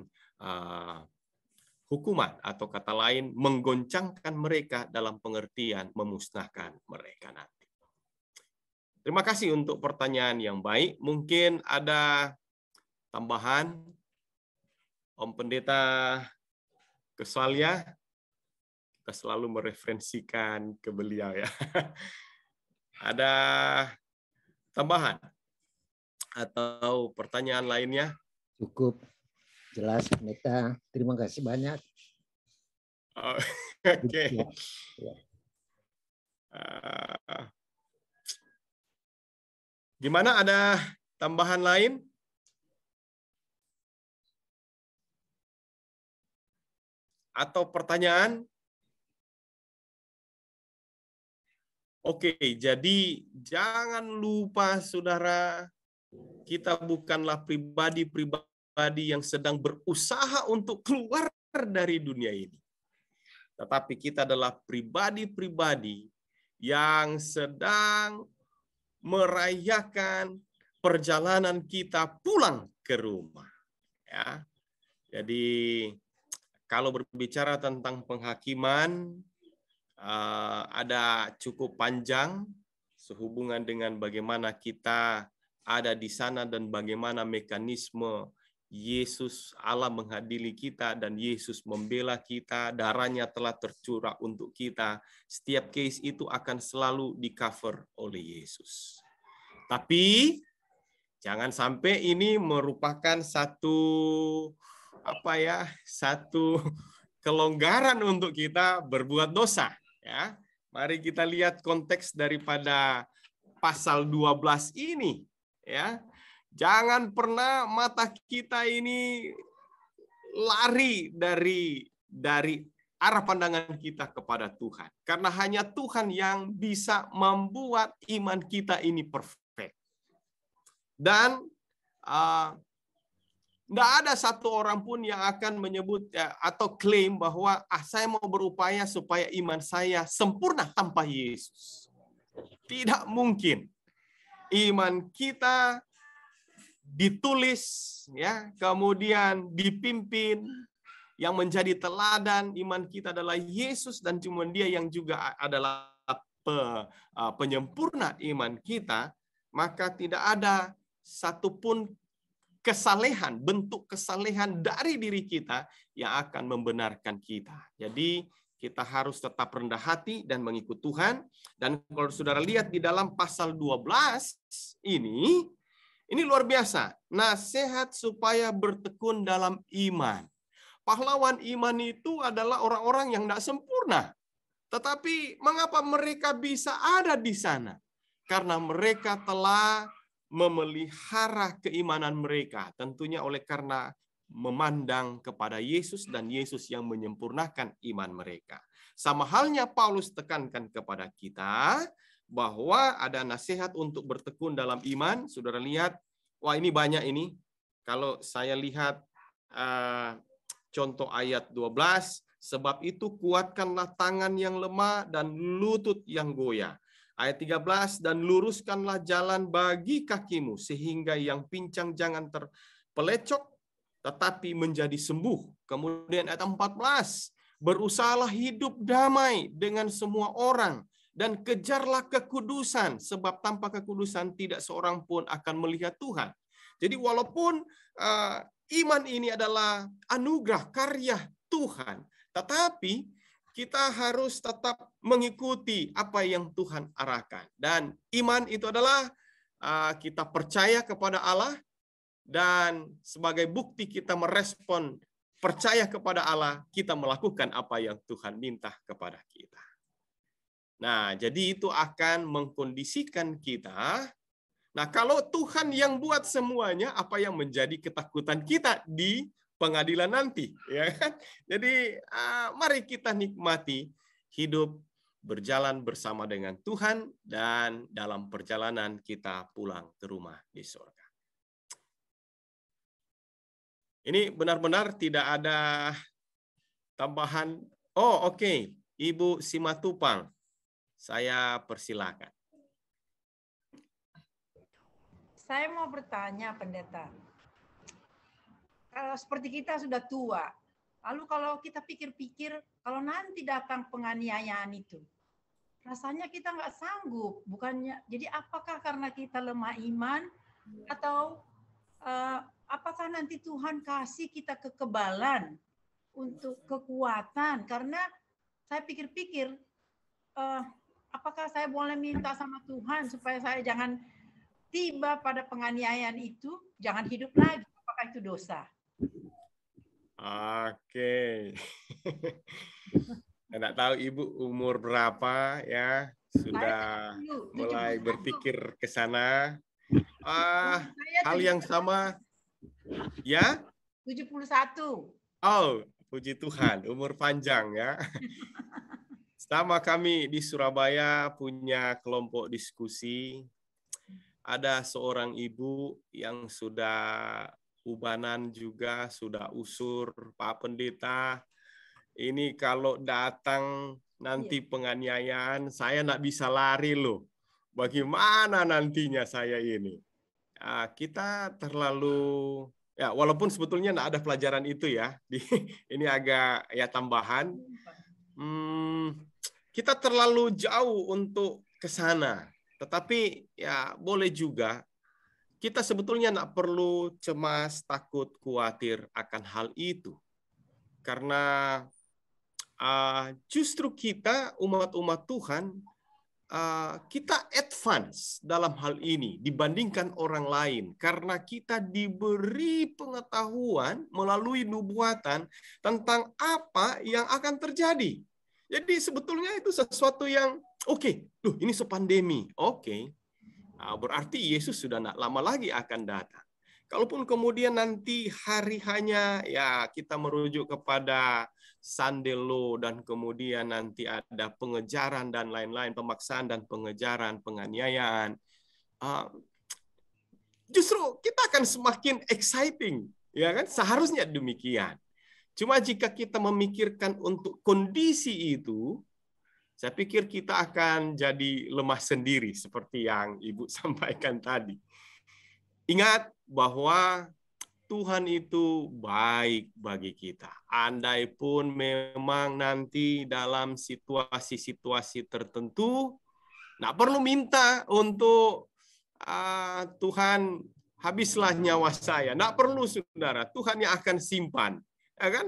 hukuman, atau kata lain menggoncangkan mereka dalam pengertian memusnahkan mereka nanti. Terima kasih untuk pertanyaan yang baik. Mungkin ada tambahan, Om Pendeta Kesalia, kita selalu mereferensikan ke beliau, ya. Ada tambahan atau pertanyaan lainnya? Cukup jelas, Pendeta. Terima kasih banyak. Oke. Ya. Gimana, ada tambahan lain? Atau pertanyaan? Oke, jadi jangan lupa saudara, kita bukanlah pribadi-pribadi yang sedang berusaha untuk keluar dari dunia ini. Tetapi kita adalah pribadi-pribadi yang sedang merayakan perjalanan kita pulang ke rumah. Ya. Jadi kalau berbicara tentang penghakiman, ada cukup panjang sehubungan dengan bagaimana kita ada di sana dan bagaimana mekanisme Yesus Allah menghadiri kita dan Yesus membela kita, darahnya telah tercurah untuk kita. Setiap case itu akan selalu di-cover oleh Yesus. Tapi jangan sampai ini merupakan satu kelonggaran untuk kita berbuat dosa, ya. Mari kita lihat konteks daripada pasal 12 ini, ya. Jangan pernah mata kita ini lari dari arah pandangan kita kepada Tuhan. Karena hanya Tuhan yang bisa membuat iman kita ini perfect. Dan tidak ada satu orang pun yang akan menyebut atau klaim bahwa saya mau berupaya supaya iman saya sempurna tanpa Yesus. Tidak mungkin. Iman kita ditulis, ya, kemudian dipimpin, yang menjadi teladan iman kita adalah Yesus, dan cuma Dia yang juga adalah penyempurna iman kita, maka tidak ada satupun kesalehan, bentuk kesalehan dari diri kita yang akan membenarkan kita. Jadi kita harus tetap rendah hati dan mengikut Tuhan. Dan kalau saudara lihat di dalam pasal 12 ini luar biasa. Nasihat supaya bertekun dalam iman. Pahlawan iman itu adalah orang-orang yang tidak sempurna. Tetapi mengapa mereka bisa ada di sana? Karena mereka telah memelihara keimanan mereka. Tentunya oleh karena memandang kepada Yesus dan Yesus yang menyempurnakan iman mereka. Sama halnya Paulus tekankan kepada kita bahwa ada nasihat untuk bertekun dalam iman. Saudara lihat, wah ini banyak ini. Kalau saya lihat contoh ayat 12, sebab itu kuatkanlah tangan yang lemah dan lutut yang goyah. Ayat 13, dan luruskanlah jalan bagi kakimu, sehingga yang pincang jangan terpelecok, tetapi menjadi sembuh. Kemudian ayat 14, berusahalah hidup damai dengan semua orang, dan kejarlah kekudusan, sebab tanpa kekudusan tidak seorang pun akan melihat Tuhan. Jadi walaupun iman ini adalah anugerah karya Tuhan, tetapi kita harus tetap mengikuti apa yang Tuhan arahkan. Dan iman itu adalah kita percaya kepada Allah, dan sebagai bukti kita merespon percaya kepada Allah, kita melakukan apa yang Tuhan minta kepada kita. Nah, jadi itu akan mengkondisikan kita. Nah, kalau Tuhan yang buat semuanya, apa yang menjadi ketakutan kita di pengadilan nanti, ya kan? Jadi mari kita nikmati hidup berjalan bersama dengan Tuhan, dan dalam perjalanan kita pulang ke rumah di surga. Ini benar-benar tidak ada tambahan. Oh, oke. Ibu Simatupang, saya persilakan. Saya mau bertanya, Pendeta. Kalau seperti kita sudah tua, lalu kalau kita pikir-pikir, kalau nanti datang penganiayaan itu, rasanya kita nggak sanggup. Bukannya, jadi apakah karena kita lemah iman, atau apakah nanti Tuhan kasih kita kekebalan untuk kekuatan? Karena saya pikir-pikir, apakah saya boleh minta sama Tuhan supaya saya jangan tiba pada penganiayaan itu, jangan hidup lagi? Apakah itu dosa? Oke. Tidak tahu Ibu umur berapa ya, sudah mulai berpikir ke sana. Hal yang sama ya? 71. Oh, puji Tuhan, umur panjang ya. Sama kami di Surabaya punya kelompok diskusi. Ada seorang ibu yang sudah ubanan juga, sudah usur, Pak Pendeta. Ini kalau datang nanti penganiayaan, saya nggak bisa lari loh. Bagaimana nantinya saya ini? Kita terlalu, ya walaupun sebetulnya nggak ada pelajaran itu ya. Ini agak ya tambahan. Kita terlalu jauh untuk ke sana. Tetapi ya boleh juga kita sebetulnya nggak perlu cemas, takut, khawatir akan hal itu. Karena justru kita umat-umat Tuhan, kita advance dalam hal ini dibandingkan orang lain. Karena kita diberi pengetahuan melalui nubuatan tentang apa yang akan terjadi. Jadi sebetulnya itu sesuatu yang oke, ini sepandemi. Oke. Berarti Yesus sudah tidak lama lagi akan datang. Kalaupun kemudian nanti hari hanya ya kita merujuk kepada Sunday law, dan kemudian nanti ada pengejaran dan lain-lain, pemaksaan dan pengejaran, penganiayaan. Justru kita akan semakin exciting, ya kan? Seharusnya demikian. Cuma jika kita memikirkan untuk kondisi itu, saya pikir kita akan jadi lemah sendiri seperti yang Ibu sampaikan tadi. Ingat bahwa Tuhan itu baik bagi kita. Andai pun memang nanti dalam situasi-situasi tertentu, nggak perlu minta untuk Tuhan habislah nyawa saya. Nggak perlu, saudara. Tuhan yang akan simpan. Ya kan?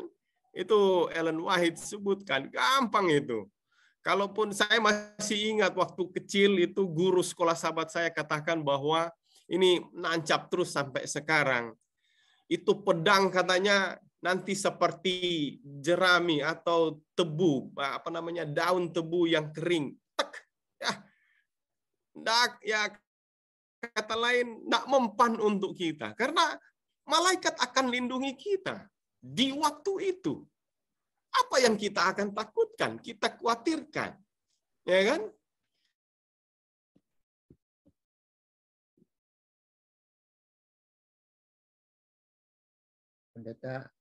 Itu Ellen White sebutkan. Gampang itu. Kalaupun saya masih ingat waktu kecil itu guru sekolah sahabat saya katakan bahwa ini nancap terus sampai sekarang. Itu pedang katanya nanti seperti jerami atau tebu, daun tebu yang kering. Tek. Ya, kata lain, tidak mempan untuk kita. Karena malaikat akan lindungi kita di waktu itu. Apa yang kita akan takutkan, kita khawatirkan. Ya kan? Pendeta.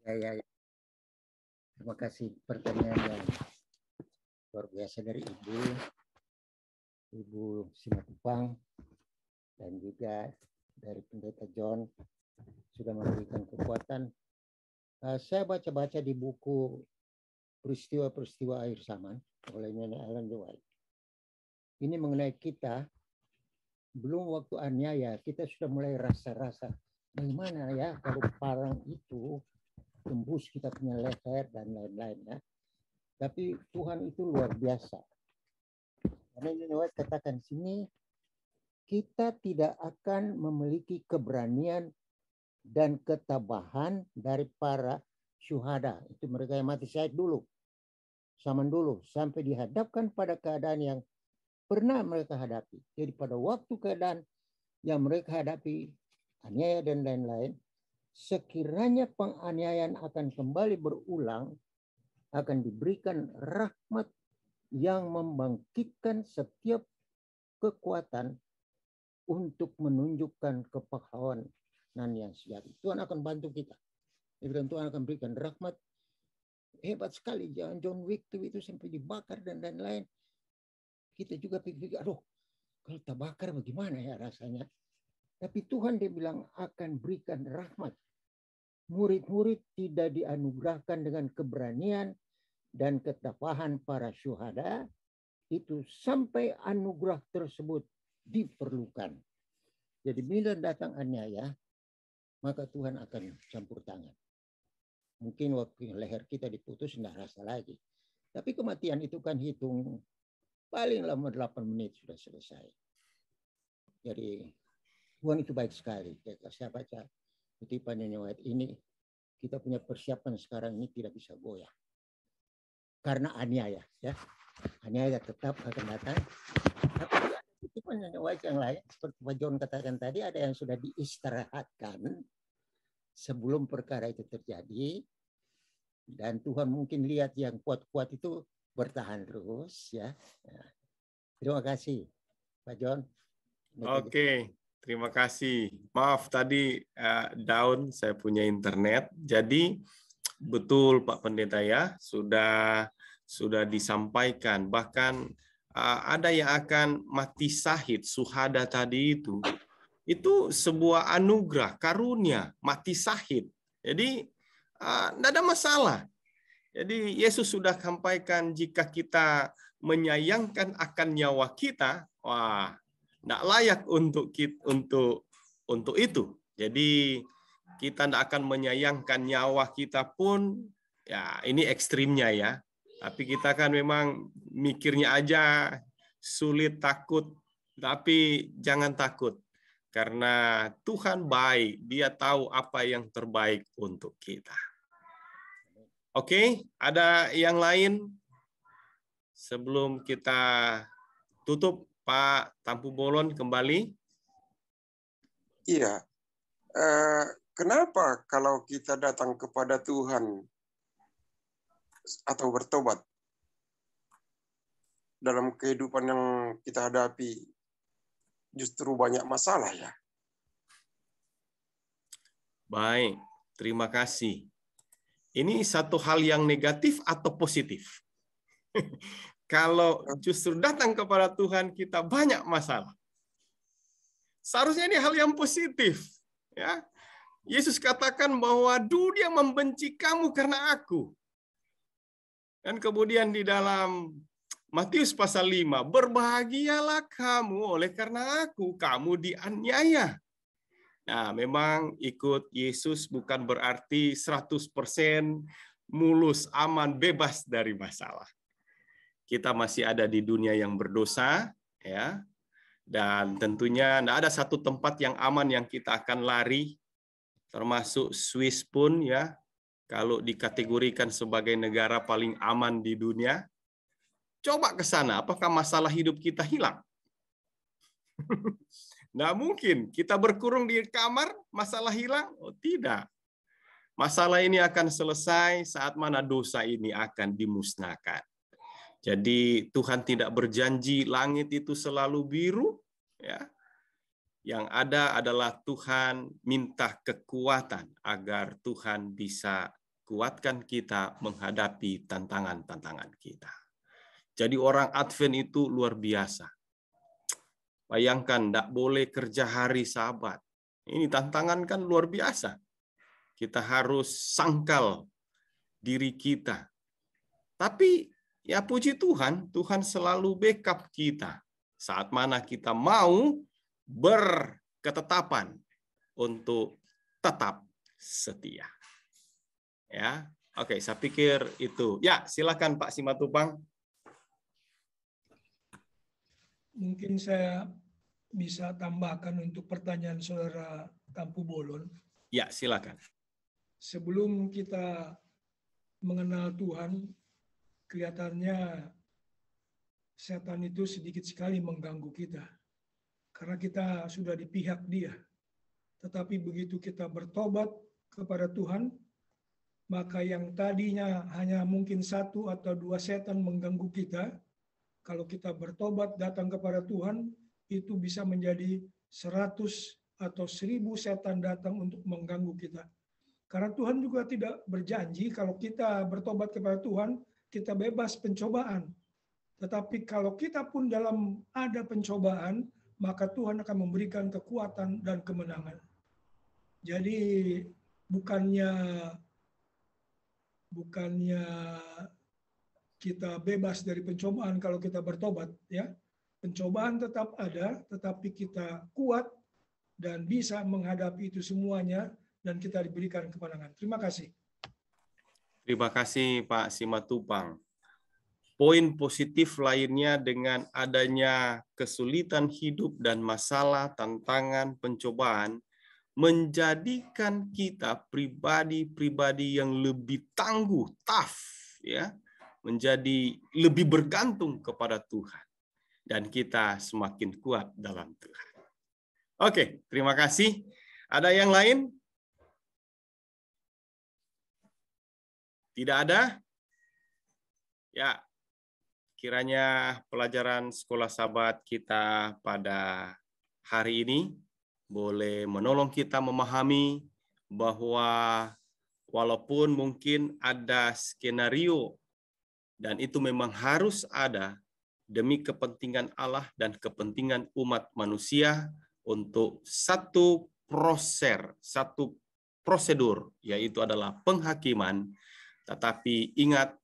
Ya. Terima kasih pertanyaan yang luar biasa dari Ibu Simatupang, dan juga dari Pendeta John sudah memberikan kekuatan Saya baca-baca di buku Peristiwa-peristiwa Akhir Zaman oleh Nenek Ellen G. White. Ini mengenai kita, belum waktu aniaya, kita sudah mulai rasa-rasa, bagaimana ya kalau parang itu tembus kita punya leher dan lain-lain ya. Tapi Tuhan itu luar biasa. Karena Nenek White katakan sini, kita tidak akan memiliki keberanian dan ketabahan dari para syuhada. Itu mereka yang mati syahid dulu. Zaman dulu. Sampai dihadapkan pada keadaan yang pernah mereka hadapi. Jadi pada waktu keadaan yang mereka hadapi, aniaya dan lain-lain, sekiranya penganiayaan akan kembali berulang, akan diberikan rahmat yang membangkitkan setiap kekuatan untuk menunjukkan kepahlawanan yang sejati. Tuhan akan bantu kita. Dan Tuhan akan berikan rahmat. Hebat sekali. Jangan John Wick itu sampai dibakar dan lain-lain. Kita juga pikir, aduh, kalau terbakar bagaimana ya rasanya. Tapi Tuhan dia bilang akan berikan rahmat. Murid-murid tidak dianugerahkan dengan keberanian dan ketabahan para syuhada. Itu sampai anugerah tersebut diperlukan. Jadi bila datang aniaya, maka Tuhan akan campur tangan. Mungkin waktu leher kita diputus tidak rasa lagi. Tapi kematian itu kan hitung paling lama 8 menit sudah selesai. Jadi Tuhan itu baik sekali. Saya baca kutipan Nenek White ini, kita punya persiapan sekarang ini tidak bisa goyah. Karena aniaya, ya. Aniaya tetap akan datang. Tapi ada kutipan Nenek White yang lain, seperti Pak John katakan tadi, ada yang sudah diistirahatkan sebelum perkara itu terjadi. Dan Tuhan mungkin lihat yang kuat-kuat itu bertahan terus, ya. Nah, terima kasih, Pak John. Oke, terima kasih. Maaf tadi down saya punya internet. Jadi betul Pak Pendeta ya, sudah disampaikan. Bahkan ada yang akan mati syahid, syuhada tadi itu sebuah anugerah, karunia, mati syahid. Jadi tidak ada masalah. Jadi Yesus sudah sampaikan jika kita menyayangkan akan nyawa kita, wah, tidak layak untuk itu. Jadi kita tidak akan menyayangkan nyawa kita pun, ya ini ekstrimnya ya. Tapi kita kan memang mikirnya aja sulit, takut. Tapi jangan takut. Karena Tuhan baik, Dia tahu apa yang terbaik untuk kita. Oke, ada yang lain? Sebelum kita tutup, Pak Tampu Bolon kembali. Iya. Kenapa kalau kita datang kepada Tuhan atau bertobat dalam kehidupan yang kita hadapi justru banyak masalah ya? Baik, terima kasih. Ini satu hal yang negatif atau positif? Kalau justru datang kepada Tuhan kita banyak masalah. Seharusnya ini hal yang positif. Ya, Yesus katakan bahwa dunia membenci kamu karena aku. Dan kemudian di dalam Matius pasal 5, berbahagialah kamu oleh karena aku, kamu dianiaya. Nah, memang ikut Yesus bukan berarti 100% mulus, aman, bebas dari masalah. Kita masih ada di dunia yang berdosa, ya. Dan tentunya tidak ada satu tempat yang aman yang kita akan lari, termasuk Swiss pun ya, kalau dikategorikan sebagai negara paling aman di dunia. Coba ke sana, apakah masalah hidup kita hilang? Nah, mungkin kita berkurung di kamar, masalah hilang? Oh, tidak. Masalah ini akan selesai saat mana dosa ini akan dimusnahkan. Jadi Tuhan tidak berjanji langit itu selalu biru, ya. Yang ada adalah Tuhan minta kekuatan agar Tuhan bisa kuatkan kita menghadapi tantangan-tantangan kita. Jadi orang Advent itu luar biasa. Bayangkan, tidak boleh kerja hari Sabat. Ini tantangan kan luar biasa. kita harus sangkal diri kita. Tapi ya puji Tuhan, Tuhan selalu backup kita saat mana kita mau berketetapan untuk tetap setia. Ya, oke, saya pikir itu. Ya, silakan Pak Simatupang. Mungkin saya bisa tambahkan untuk pertanyaan Saudara Tampu Bolon. Ya, silakan. Sebelum kita mengenal Tuhan, kelihatannya setan itu sedikit sekali mengganggu kita. Karena kita sudah di pihak dia. Tetapi begitu kita bertobat kepada Tuhan, maka yang tadinya hanya mungkin 1 atau 2 setan mengganggu kita, kalau kita bertobat datang kepada Tuhan, itu bisa menjadi 100 atau 1000 setan datang untuk mengganggu kita. Karena Tuhan juga tidak berjanji kalau kita bertobat kepada Tuhan, kita bebas pencobaan. Tetapi kalau kita pun dalam ada pencobaan, maka Tuhan akan memberikan kekuatan dan kemenangan. Jadi bukannya kita bebas dari pencobaan kalau kita bertobat, ya. Pencobaan tetap ada, tetapi kita kuat dan bisa menghadapi itu semuanya dan kita diberikan kemenangan. Terima kasih. Terima kasih Pak Simatupang. Poin positif lainnya dengan adanya kesulitan hidup dan masalah, tantangan, pencobaan, menjadikan kita pribadi-pribadi yang lebih tangguh, tough, ya, menjadi lebih bergantung kepada Tuhan. Dan kita semakin kuat dalam Tuhan. Oke, terima kasih. Ada yang lain? Tidak ada? Ya, kiranya pelajaran sekolah sahabat kita pada hari ini boleh menolong kita memahami bahwa walaupun mungkin ada skenario dan itu memang harus ada demi kepentingan Allah dan kepentingan umat manusia untuk satu prosedur, yaitu adalah penghakiman. Tetapi ingat,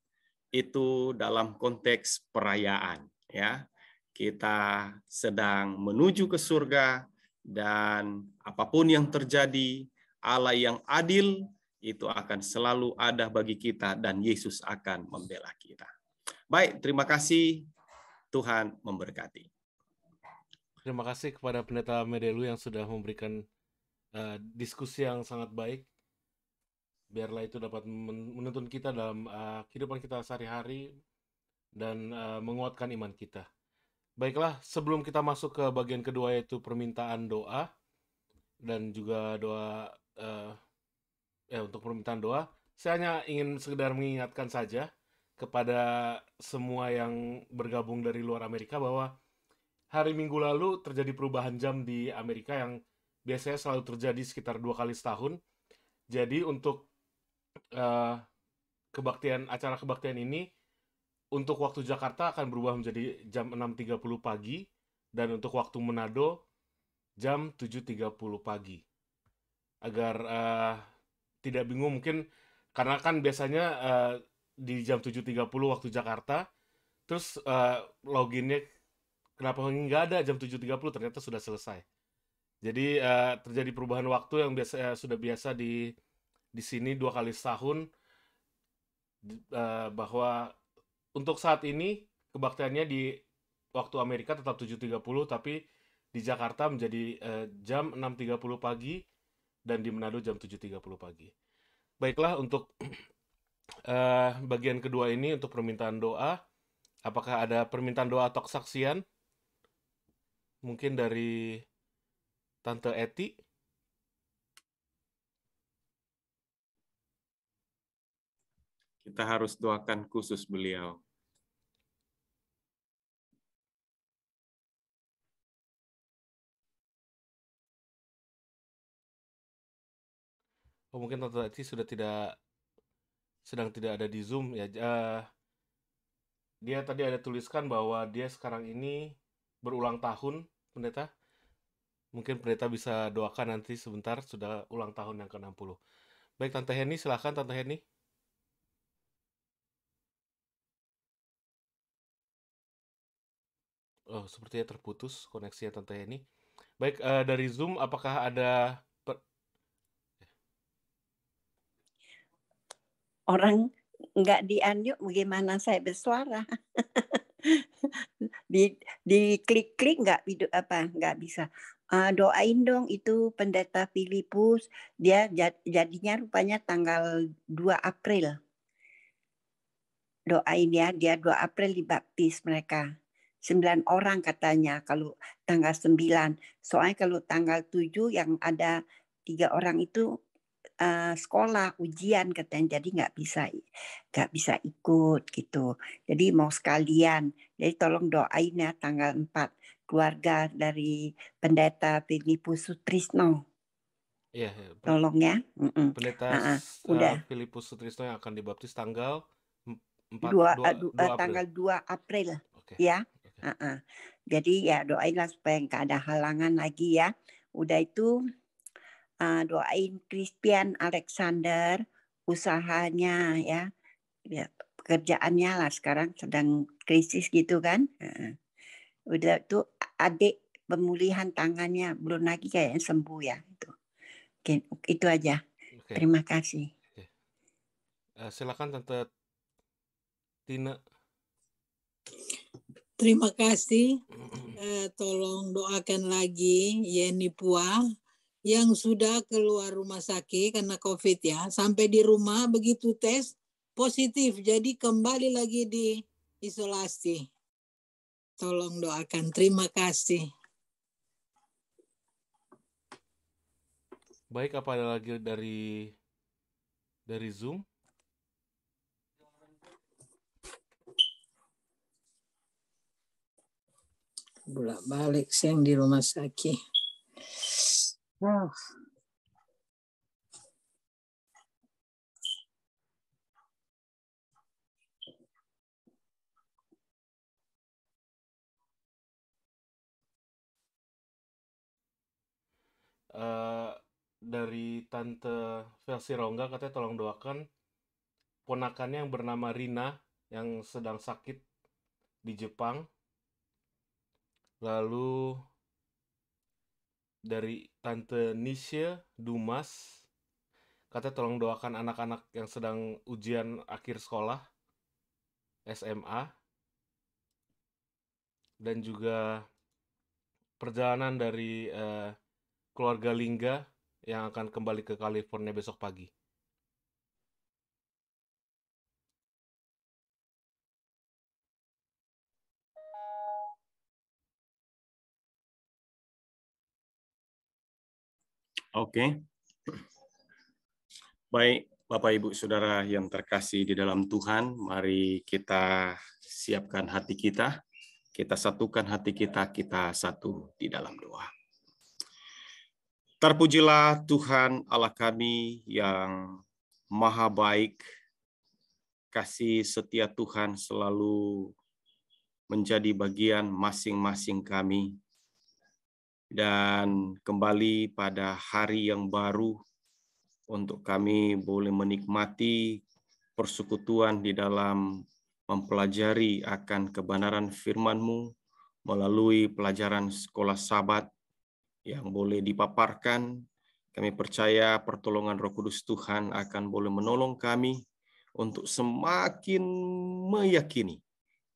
itu dalam konteks perayaan, ya. Kita sedang menuju ke surga dan apapun yang terjadi, Allah yang adil itu akan selalu ada bagi kita dan Yesus akan membela kita. Baik, terima kasih. Tuhan memberkati. Terima kasih kepada Pendeta Medelu yang sudah memberikan diskusi yang sangat baik. Biarlah itu dapat menuntun kita dalam kehidupan kita sehari-hari dan menguatkan iman kita. Baiklah, sebelum kita masuk ke bagian kedua yaitu permintaan doa dan juga doa untuk permintaan doa, saya hanya ingin sekedar mengingatkan saja kepada semua yang bergabung dari luar Amerika bahwa hari Minggu lalu terjadi perubahan jam di Amerika yang biasanya selalu terjadi sekitar 2 kali setahun. Jadi untuk acara kebaktian ini untuk waktu Jakarta akan berubah menjadi jam 6.30 pagi dan untuk waktu Manado jam 7.30 pagi. Agar tidak bingung, mungkin karena kan biasanya di jam 7.30 waktu Jakarta, terus loginnya kenapa nggak ada jam 7.30, ternyata sudah selesai. Jadi terjadi perubahan waktu yang sudah biasa di sini 2 kali setahun, bahwa untuk saat ini kebaktiannya di waktu Amerika tetap 7.30, tapi di Jakarta menjadi jam 6.30 pagi dan di Manado jam 7.30 pagi. Baiklah, untuk bagian kedua ini untuk permintaan doa, apakah ada permintaan doa atau kesaksian? Mungkin dari Tante Eti. Kita harus doakan khusus beliau. Oh, mungkin Tante Eti sedang tidak ada di Zoom ya. Dia tadi ada tuliskan bahwa dia sekarang ini berulang tahun, Pendeta. Mungkin Pendeta bisa doakan nanti sebentar, sudah ulang tahun yang ke-60. Baik, Tante Heni, silakan Tante Heni. Oh, sepertinya terputus koneksinya Tante Heni. Baik, dari Zoom apakah ada Orang nggak di-unmute, bagaimana saya bersuara? di klik-klik nggak nggak bisa. Doain dong itu Pendeta Filipus, dia jadinya rupanya tanggal 2 April. Doain ya, dia 2 April dibaptis mereka. 9 orang katanya kalau tanggal 9. Soalnya kalau tanggal 7 yang ada 3 orang itu sekolah ujian katanya, jadi nggak bisa ikut gitu. Jadi mau sekalian, jadi tolong doain ya tanggal 4 keluarga dari Pendeta Filipus Sutrisno. Iya, Tolong ya. Pendeta udah. Filipus Sutrisno yang akan dibaptis tanggal 2 tanggal 2 April. Okay. Ya. Okay. Jadi ya doainlah supaya nggak ada halangan lagi ya. Udah itu doain Christian Alexander, usahanya ya pekerjaannya lah sekarang sedang krisis gitu kan. Udah tuh adik pemulihan tangannya belum lagi kayak sembuh ya itu. Oke, itu aja. Okay. Terima kasih. Okay. Silakan Tante Tina. Terima kasih. Tolong doakan lagi Yeni Pua yang sudah keluar rumah sakit karena COVID ya, sampai di rumah begitu tes positif, jadi kembali lagi di isolasi. Tolong doakan, terima kasih. Baik, apa ada lagi dari Zoom? Bolak-balik siang di rumah sakit. Wow. Dari Tante Velsi Rongga katanya tolong doakan ponakannya yang bernama Rina yang sedang sakit di Jepang. Lalu dari Tante Nisha Dumas katanya tolong doakan anak-anak yang sedang ujian akhir sekolah SMA, dan juga perjalanan dari keluarga Lingga yang akan kembali ke California besok pagi. Oke. Baik, Bapak Ibu Saudara yang terkasih di dalam Tuhan, mari kita siapkan hati kita satukan hati kita satu di dalam doa. Terpujilah Tuhan Allah kami yang maha baik, kasih setia Tuhan selalu menjadi bagian masing-masing kami. Dan kembali pada hari yang baru untuk kami boleh menikmati persekutuan di dalam mempelajari akan kebenaran firman-Mu melalui pelajaran sekolah Sabat yang boleh dipaparkan. Kami percaya pertolongan Roh Kudus Tuhan akan boleh menolong kami untuk semakin meyakini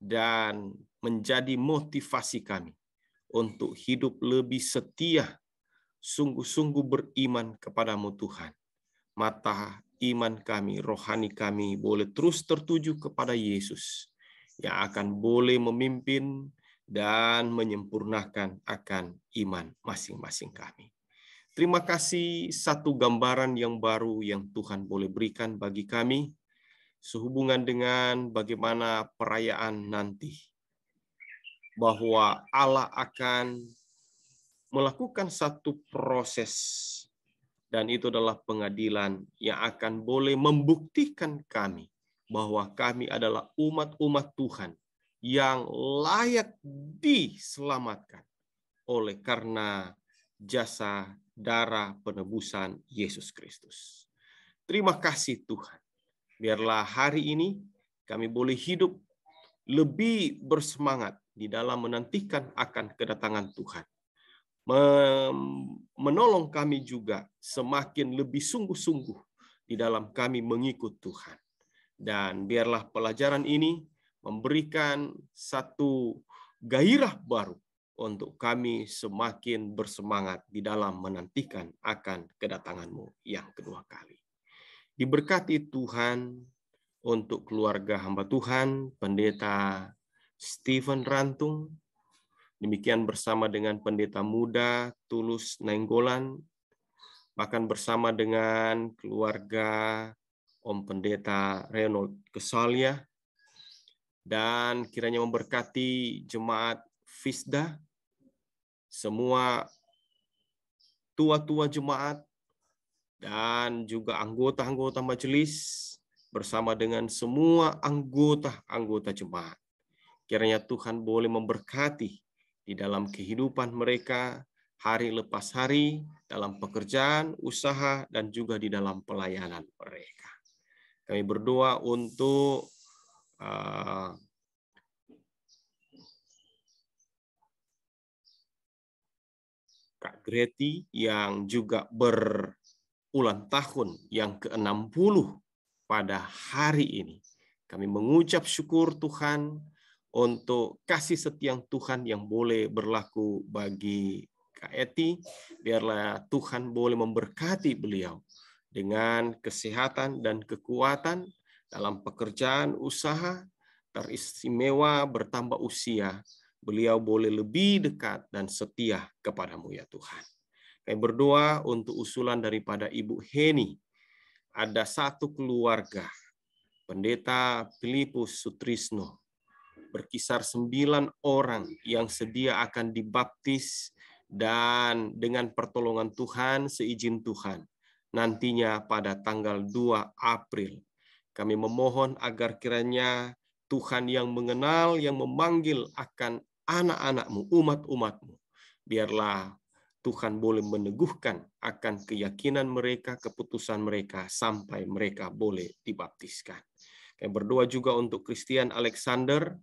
dan menjadi motivasi kami untuk hidup lebih setia, sungguh-sungguh beriman kepadamu Tuhan. Mata iman kami, rohani kami boleh terus tertuju kepada Yesus yang akan boleh memimpin dan menyempurnakan akan iman masing-masing kami. Terima kasih satu gambaran yang baru yang Tuhan boleh berikan bagi kami sehubungan dengan bagaimana perayaan nanti. Bahwa Allah akan melakukan satu proses dan itu adalah pengadilan yang akan boleh membuktikan kami bahwa kami adalah umat-umat Tuhan yang layak diselamatkan oleh karena jasa darah penebusan Yesus Kristus. Terima kasih Tuhan. Biarlah hari ini kami boleh hidup lebih bersemangat di dalam menantikan akan kedatangan Tuhan. Menolong kami juga semakin lebih sungguh-sungguh di dalam kami mengikut Tuhan. Dan biarlah pelajaran ini memberikan satu gairah baru untuk kami semakin bersemangat di dalam menantikan akan kedatangan-Mu yang kedua kali. Diberkati Tuhan untuk keluarga hamba Tuhan, Pendeta Stephen Rantung, demikian bersama dengan Pendeta Muda Tulus Nainggolan, bahkan bersama dengan keluarga Om Pendeta Reynold Kesalia, dan kiranya memberkati jemaat Fisda, semua tua-tua jemaat, dan juga anggota-anggota majelis, bersama dengan semua anggota-anggota jemaat. Kiranya Tuhan boleh memberkati di dalam kehidupan mereka, hari lepas hari, dalam pekerjaan, usaha, dan juga di dalam pelayanan mereka. Kami berdoa untuk Kak Greti yang juga berulang tahun yang ke-60 pada hari ini. Kami mengucap syukur Tuhan untuk kasih setia Tuhan yang boleh berlaku bagi Kak Eti. Biarlah Tuhan boleh memberkati beliau dengan kesehatan dan kekuatan dalam pekerjaan usaha, teristimewa bertambah usia. Beliau boleh lebih dekat dan setia kepadamu ya Tuhan. Kami berdoa untuk usulan daripada Ibu Heni. Ada satu keluarga, Pendeta Filipus Sutrisno, berkisar 9 orang yang sedia akan dibaptis, dan dengan pertolongan Tuhan, seizin Tuhan, nantinya pada tanggal 2 April. Kami memohon agar kiranya Tuhan yang mengenal, yang memanggil akan anak-anak-Mu, umat-umat-Mu, biarlah Tuhan boleh meneguhkan akan keyakinan mereka, keputusan mereka, sampai mereka boleh dibaptiskan. Kami berdoa juga untuk Christian Alexander,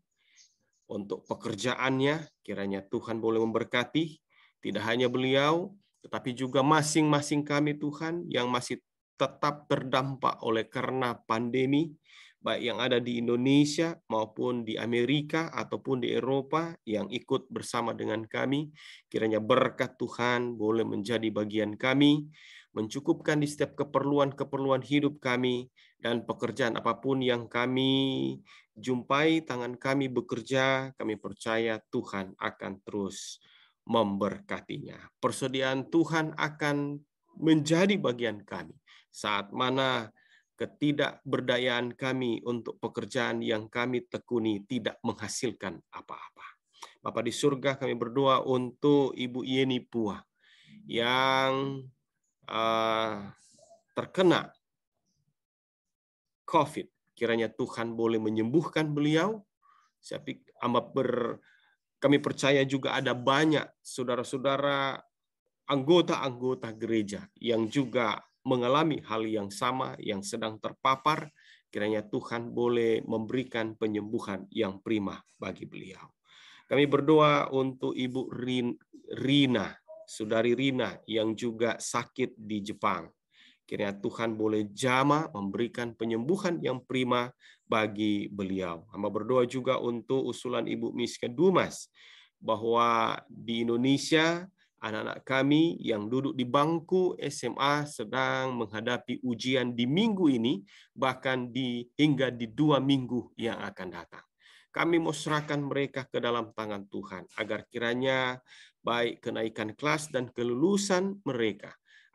untuk pekerjaannya, kiranya Tuhan boleh memberkati, tidak hanya beliau, tetapi juga masing-masing kami Tuhan, yang masih tetap terdampak oleh karena pandemi, baik yang ada di Indonesia maupun di Amerika ataupun di Eropa yang ikut bersama dengan kami. Kiranya berkat Tuhan boleh menjadi bagian kami, mencukupkan di setiap keperluan-keperluan hidup kami, dan pekerjaan apapun yang kami jumpai, tangan kami bekerja, kami percaya Tuhan akan terus memberkatinya. Persediaan Tuhan akan menjadi bagian kami saat mana ketidakberdayaan kami untuk pekerjaan yang kami tekuni tidak menghasilkan apa-apa. Bapa di surga, kami berdoa untuk Ibu Yeni Pua yang terkena COVID. Kiranya Tuhan boleh menyembuhkan beliau. Kami percaya juga ada banyak saudara-saudara anggota-anggota gereja yang juga mengalami hal yang sama, yang sedang terpapar. Kiranya Tuhan boleh memberikan penyembuhan yang prima bagi beliau. Kami berdoa untuk Ibu Rina, Saudari Rina yang juga sakit di Jepang. Kiranya Tuhan boleh jamah memberikan penyembuhan yang prima bagi beliau. Hamba berdoa juga untuk usulan Ibu Miska Dumas, bahwa di Indonesia anak-anak kami yang duduk di bangku SMA sedang menghadapi ujian di minggu ini, bahkan hingga di 2 minggu yang akan datang. Kami mau serahkan mereka ke dalam tangan Tuhan, agar kiranya baik kenaikan kelas dan kelulusan mereka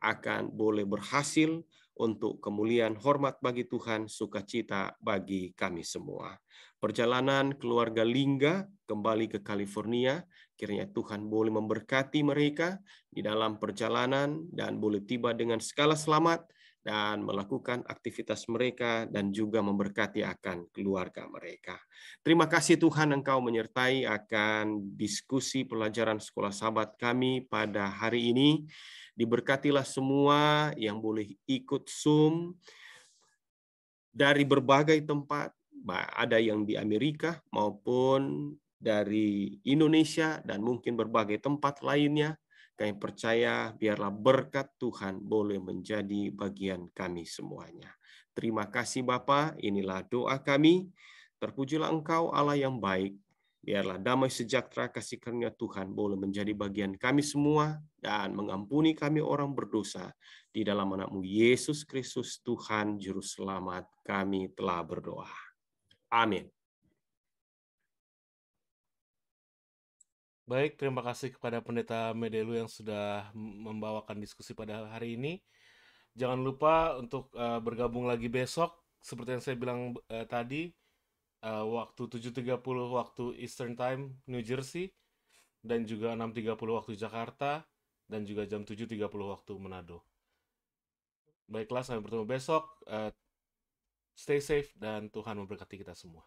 akan boleh berhasil untuk kemuliaan hormat bagi Tuhan, sukacita bagi kami semua. Perjalanan keluarga Lingga kembali ke California, kiranya Tuhan boleh memberkati mereka di dalam perjalanan dan boleh tiba dengan segala selamat dan melakukan aktivitas mereka dan juga memberkati akan keluarga mereka. Terima kasih Tuhan, Engkau menyertai akan diskusi pelajaran Sekolah Sahabat kami pada hari ini. Diberkatilah semua yang boleh ikut Zoom dari berbagai tempat, ada yang di Amerika maupun dari Indonesia dan mungkin berbagai tempat lainnya. Kami percaya biarlah berkat Tuhan boleh menjadi bagian kami semuanya. Terima kasih Bapa, inilah doa kami. Terpujilah Engkau Allah yang baik. Biarlah damai sejahtera kasih karunia Tuhan boleh menjadi bagian kami semua dan mengampuni kami orang berdosa. Di dalam anakmu Yesus Kristus Tuhan Juru Selamat kami telah berdoa. Amin. Baik, terima kasih kepada Pendeta Medelu yang sudah membawakan diskusi pada hari ini. Jangan lupa untuk bergabung lagi besok, seperti yang saya bilang tadi, waktu 7.30 waktu Eastern Time, New Jersey, dan juga 6.30 waktu Jakarta, dan juga jam 7.30 waktu Manado. Baiklah, sampai bertemu besok. Stay safe dan Tuhan memberkati kita semua.